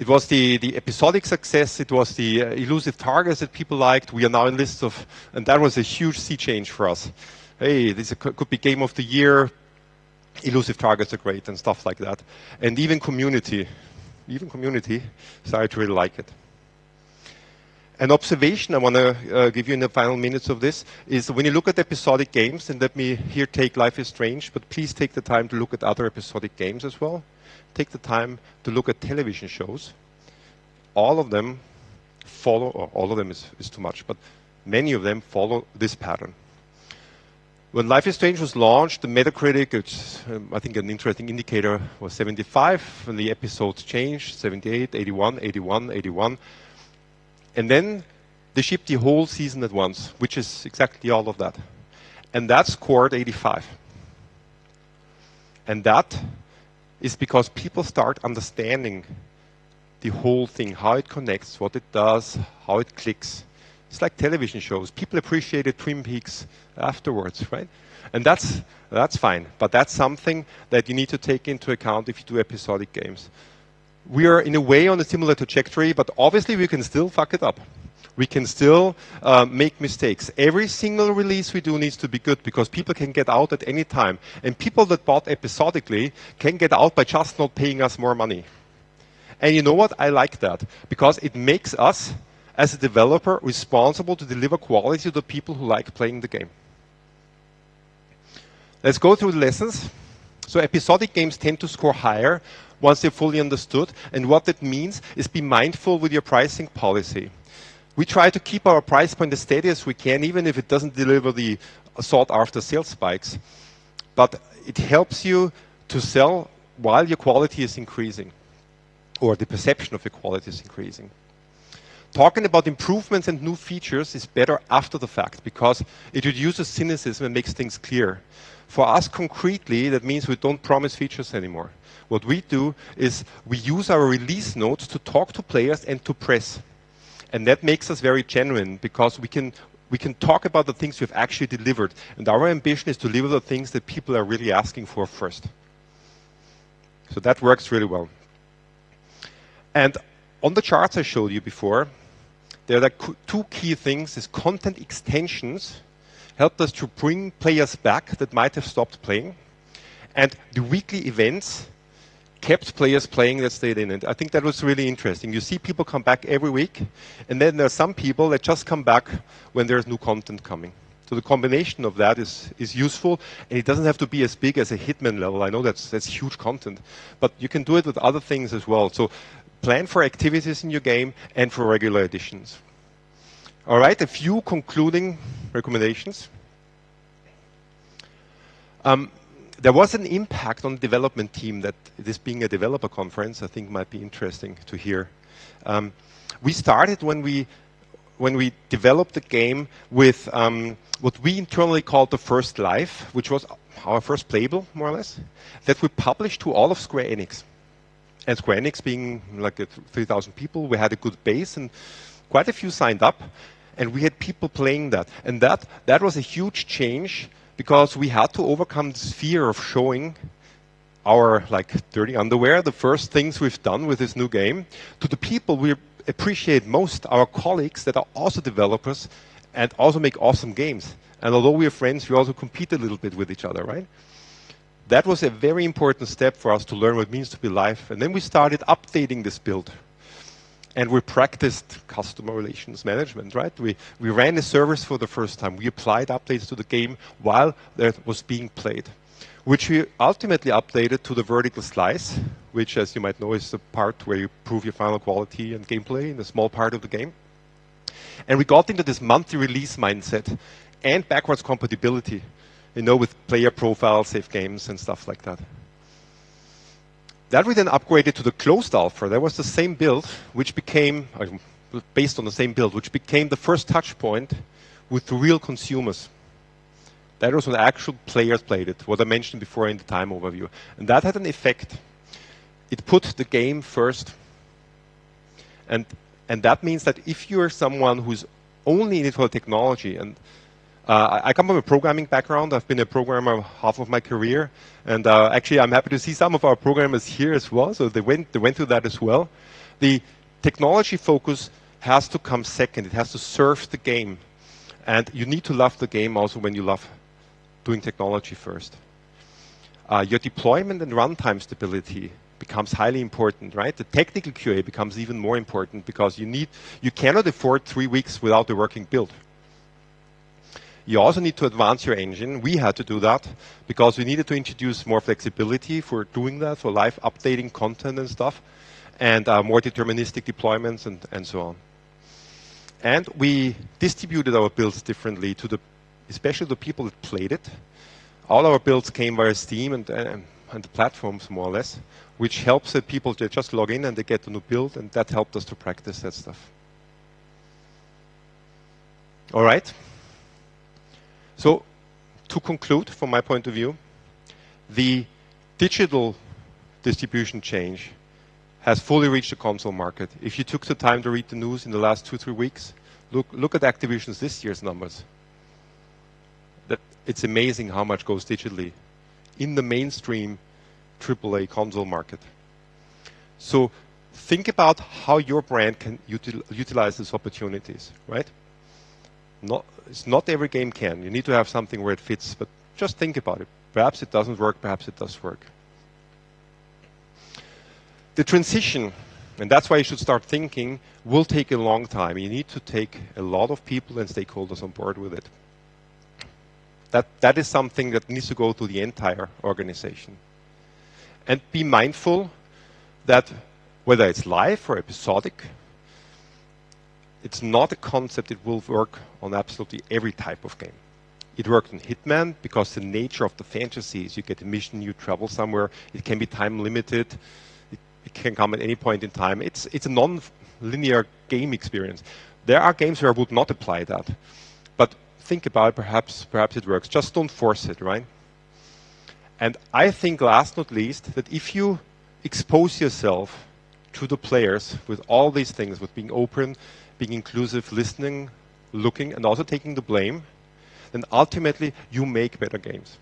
It was the episodic success. It was the elusive targets that people liked. We are now in lists of, and that was a huge sea change for us. Hey, this could be game of the year. Elusive targets are great and stuff like that. And even community started to really like it. An observation I want to give you in the final minutes of this is when you look at episodic games, and let me here take Life is Strange, but please take the time to look at other episodic games as well. Take the time to look at television shows. All of them follow, or all of them is too much, but many of them follow this pattern. When Life is Strange was launched, the Metacritic, I think an interesting indicator, was 75. When the episodes changed, 78, 81, 81, 81. And then they shipped the whole season at once, which is exactly all of that. And that scored 85. And that is because people start understanding the whole thing, how it connects, what it does, how it clicks. It's like television shows. People appreciated Twin Peaks afterwards, right? And that's fine. But that's something that you need to take into account if you do episodic games. We are, in a way, on a similar trajectory, but obviously we can still fuck it up. We can still make mistakes. Every single release we do needs to be good because people can get out at any time. And people that bought episodically can get out by just not paying us more money. And you know what? I like that because it makes us, as a developer, responsible to deliver quality to the people who like playing the game. Let's go through the lessons. So episodic games tend to score higher once they're fully understood. And what that means is be mindful with your pricing policy. We try to keep our price point as steady as we can, even if it doesn't deliver the sought-after sales spikes. But it helps you to sell while your quality is increasing, or the perception of your quality is increasing. Talking about improvements and new features is better after the fact because it reduces cynicism and makes things clear. For us concretely, that means we don't promise features anymore. What we do is we use our release notes to talk to players and to press. And that makes us very genuine because we can talk about the things we've actually delivered. And our ambition is to deliver the things that people are really asking for first. So that works really well. And on the charts I showed you before, there are like two key things. Is content extensions helped us to bring players back that might have stopped playing. And the weekly events kept players playing that stayed in it. I think that was really interesting. You see people come back every week, and then there are some people that just come back when there's new content coming. So the combination of that is useful, and it doesn't have to be as big as a Hitman level. I know that's huge content, but you can do it with other things as well. So plan for activities in your game and for regular additions. All right, a few concluding recommendations. There was an impact on the development team that this being a developer conference, I think might be interesting to hear. We started when we developed the game with what we internally called the first life, which was our first playable, more or less, that we published to all of Square Enix. And Square Enix being like 3,000 people, we had a good base and quite a few signed up. And we had people playing that. And that was a huge change because we had to overcome this fear of showing our dirty underwear, the first things we've done with this new game, to the people we appreciate most, our colleagues that are also developers and also make awesome games. And although we are friends, we also compete a little bit with each other, right? That was a very important step for us to learn what it means to be live. And then we started updating this build. And we practiced customer relations management, right? We ran the servers for the first time. We applied updates to the game while that was being played, which we ultimately updated to the vertical slice, which, as you might know, is the part where you prove your final quality and gameplay in a small part of the game. And we got into this monthly release mindset and backwards compatibility, with player profiles, save games, and stuff like that. That we then upgraded to the closed alpha. That was the same build, which became, based on the same build, which became the first touch point with the real consumers. That was when actual players played it, what I mentioned before in the time overview. And that had an effect. It put the game first. And that means that if you're someone who's only in it for technology, and I come from a programming background. I've been a programmer half of my career. And actually, I'm happy to see some of our programmers here as well. So they went through that as well. the technology focus has to come second. It has to serve the game. And you need to love the game also when you love doing technology first. Your deployment and runtime stability becomes highly important, right? The technical QA becomes even more important because you cannot afford 3 weeks without a working build. You also need to advance your engine. We had to do that because we needed to introduce more flexibility for doing that, for live updating content and stuff, and more deterministic deployments and so on. And we distributed our builds differently to especially the people that played it. All our builds came via Steam and the platforms, more or less, which helps that people just log in and they get a new build, and that helped us to practice that stuff. All right. So, to conclude, from my point of view, the digital distribution change has fully reached the console market. If you took the time to read the news in the last 2-3 weeks, look at Activision's this year's numbers. It's amazing how much goes digitally in the mainstream AAA console market. So think about how your brand can utilize these opportunities, right? It's not every game can. You need to have something where it fits, but just think about it. Perhaps it doesn't work, perhaps it does work. The transition, and that's why you should start thinking, will take a long time. You need to take a lot of people and stakeholders on board with it. That is something that needs to go through the entire organization. And be mindful that whether it's live or episodic, it's not a concept that will work on absolutely every type of game. It worked in Hitman because the nature of the fantasy is you get a mission, you travel somewhere, it can be time limited, it can come at any point in time. It's a non-linear game experience. There are games where I would not apply that. But think about it, perhaps it works. Just don't force it, right? And I think, last not least, that if you expose yourself to the players with all these things, with being open, being inclusive, listening, looking, and also taking the blame, then ultimately you make better games.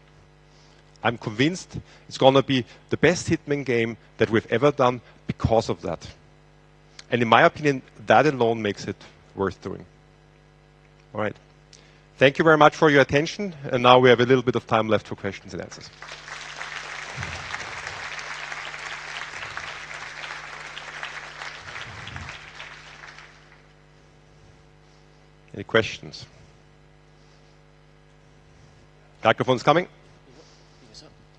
I'm convinced it's going to be the best Hitman game that we've ever done because of that. And in my opinion, that alone makes it worth doing. All right. Thank you very much for your attention. And now we have a little bit of time left for questions and answers. Any questions? Microphone's coming.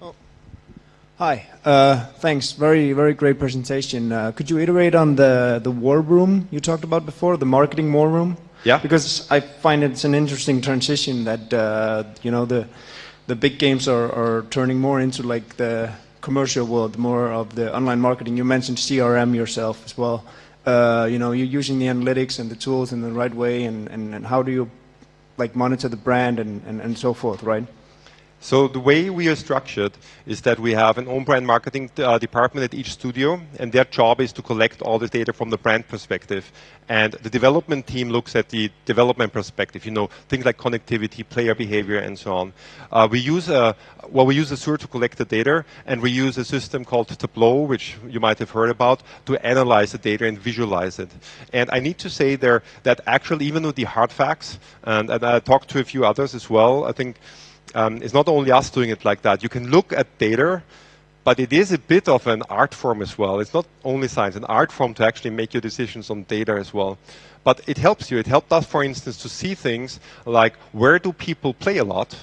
Oh. Hi. Thanks. Very, very great presentation. Could you iterate on the war room you talked about before, the marketing war room? Yeah. Because I find it's an interesting transition that the big games are turning more into like the commercial world, more of the online marketing. You mentioned CRM yourself as well. You're using the analytics and the tools in the right way, and how do you like monitor the brand and so forth, right? So the way we are structured is that we have an own brand marketing department at each studio, and their job is to collect all the data from the brand perspective. And the development team looks at the development perspective, things like connectivity, player behavior, and so on. We use Azure to collect the data, and we use a system called Tableau, which you might have heard about, to analyze the data and visualize it. And I need to say there that actually, even with the hard facts, and I talked to a few others as well, I think it's not only us doing it like that. You can look at data, but it is a bit of an art form as well. It's not only science, an art form to actually make your decisions on data as well. But it helps you. It helped us, for instance, to see things like where do people play a lot?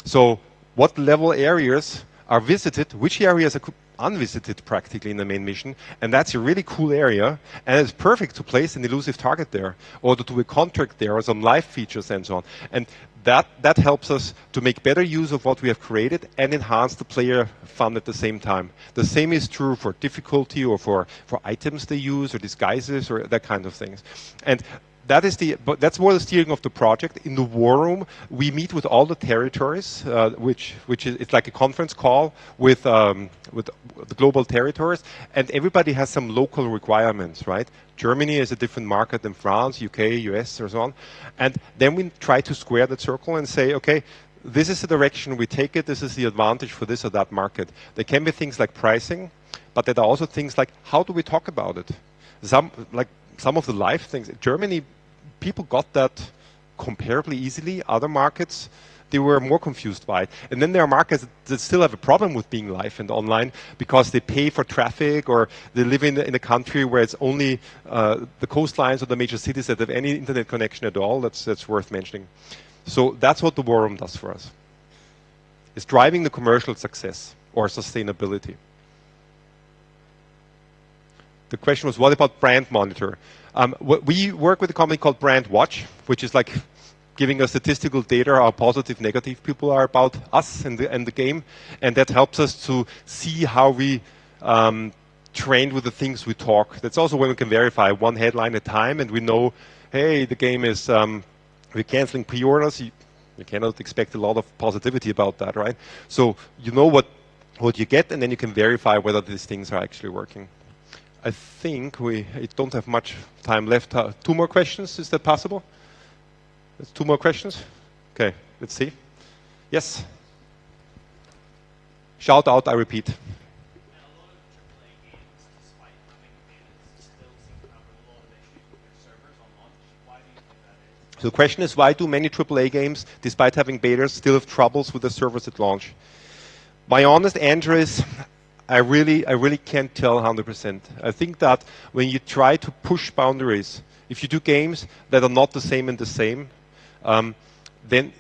So what level areas are visited? Which areas are unvisited practically in the main mission? And that's a really cool area. And it's perfect to place an elusive target there, or to do a contract there, or some live features and so on. And that helps us to make better use of what we have created and enhance the player fun at the same time. The same is true for difficulty or for items they use or disguises or that kind of things. And that's more the steering of the project. In the war room, we meet with all the territories, which is it's like a conference call with the global territories, and everybody has some local requirements, right? Germany is a different market than France, UK, US, or so on. And then we try to square that circle and say, okay, this is the direction we take it. This is the advantage for this or that market. There can be things like pricing, but there are also things like how do we talk about it? some of the live things. Germany, people got that comparably easily. Other markets, they were more confused by it. And then there are markets that still have a problem with being live and online because they pay for traffic, or they live in a country where it's only the coastlines or the major cities that have any internet connection at all. That's worth mentioning. So that's what the war room does for us. It's driving the commercial success or sustainability. The question was, what about Brand Monitor? We work with a company called Brand Watch, which is like giving us statistical data how positive, negative people are about us and the game, and that helps us to see how we train with the things we talk. That's also when we can verify one headline at a time, and we know, hey, the game is we're canceling pre-orders. You cannot expect a lot of positivity about that, right? So you know what you get, and then you can verify whether these things are actually working. I think we don't have much time left. 2 more questions, is that possible? There's 2 more questions? Okay, let's see. Yes? Shout out, I repeat. So the question is, why do many AAA games, despite having betas, still have troubles with the servers at launch? My honest answer is, I really can't tell 100%. I think that when you try to push boundaries, if you do games that are not the same and the same, then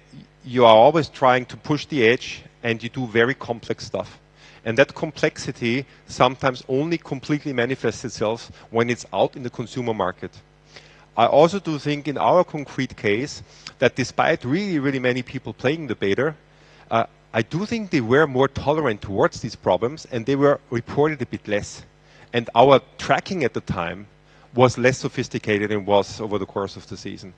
you are always trying to push the edge, and you do very complex stuff. And that complexity sometimes only completely manifests itself when it's out in the consumer market. I also do think in our concrete case that despite really many people playing the beta, I do think they were more tolerant towards these problems, and they were reported a bit less. And our tracking at the time was less sophisticated than it was over the course of the season.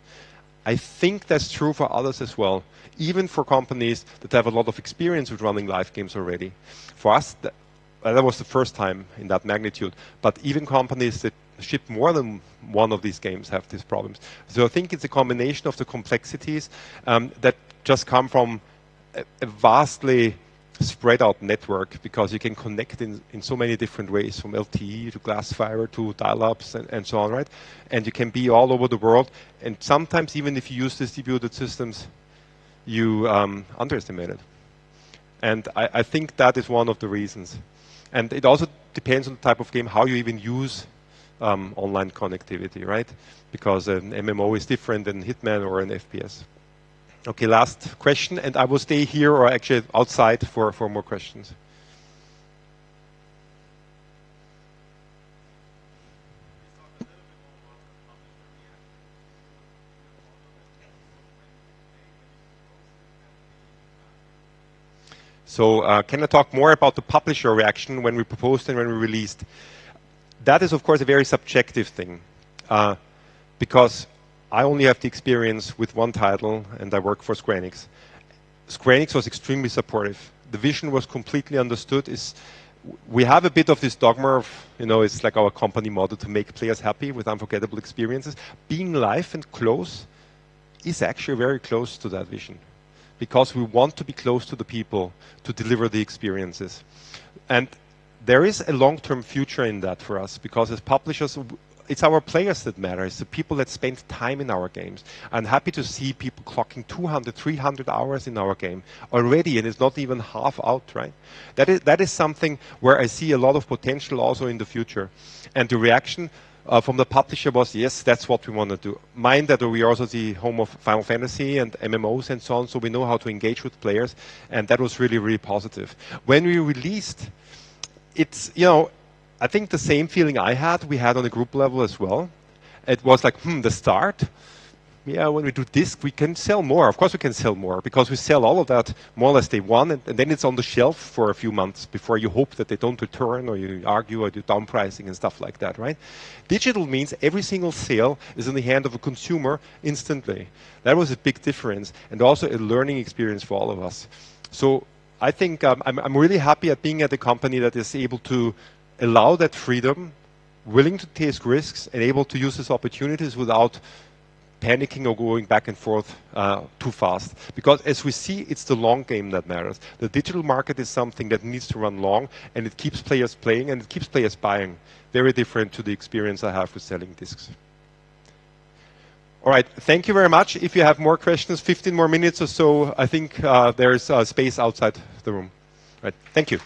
I think that's true for others as well, even for companies that have a lot of experience with running live games already. For us, that was the first time in that magnitude. But even companies that ship more than one of these games have these problems. So I think it's a combination of the complexities that just come from a vastly spread out network, because you can connect in so many different ways, from LTE to glass fiber to dial-ups and so on, right? And you can be all over the world. And sometimes even if you use distributed systems, you underestimate it. And I think that is one of the reasons. And it also depends on the type of game, how you even use online connectivity, right? Because an MMO is different than Hitman or an FPS. Okay, last question, and I will stay here or actually outside for more questions. So can I talk more about the publisher reaction when we proposed and when we released? That is, of course, a very subjective thing, because I only have the experience with one title, and I work for Square Enix. Square Enix was extremely supportive. The vision was completely understood. We have a bit of this dogma of, it's like our company model to make players happy with unforgettable experiences. Being live and close is actually very close to that vision, because we want to be close to the people to deliver the experiences. And there is a long-term future in that for us, because as publishers, it's our players that matter. It's the people that spend time in our games. I'm happy to see people clocking 200, 300 hours in our game already, and it's not even half out, right? That is something where I see a lot of potential also in the future. And the reaction from the publisher was, yes, that's what we want to do. Mind that we are also the home of Final Fantasy and MMOs and so on, so we know how to engage with players, and that was really positive. When we released, it's, I think the same feeling I had, we had on a group level as well. It was like, the start. Yeah, when we do this, we can sell more. Of course we can sell more, because we sell all of that more or less day one, and then it's on the shelf for a few months before you hope that they don't return, or you argue or do down pricing and stuff like that, right? Digital means every single sale is in the hand of a consumer instantly. That was a big difference, and also a learning experience for all of us. So I think I'm really happy at being at a company that is able to allow that freedom, willing to take risks, and able to use these opportunities without panicking or going back and forth too fast. Because as we see, it's the long game that matters. The digital market is something that needs to run long, and it keeps players playing, and it keeps players buying. Very different to the experience I have with selling discs. All right, thank you very much. If you have more questions, 15 more minutes or so, I think there's space outside the room. All right, thank you.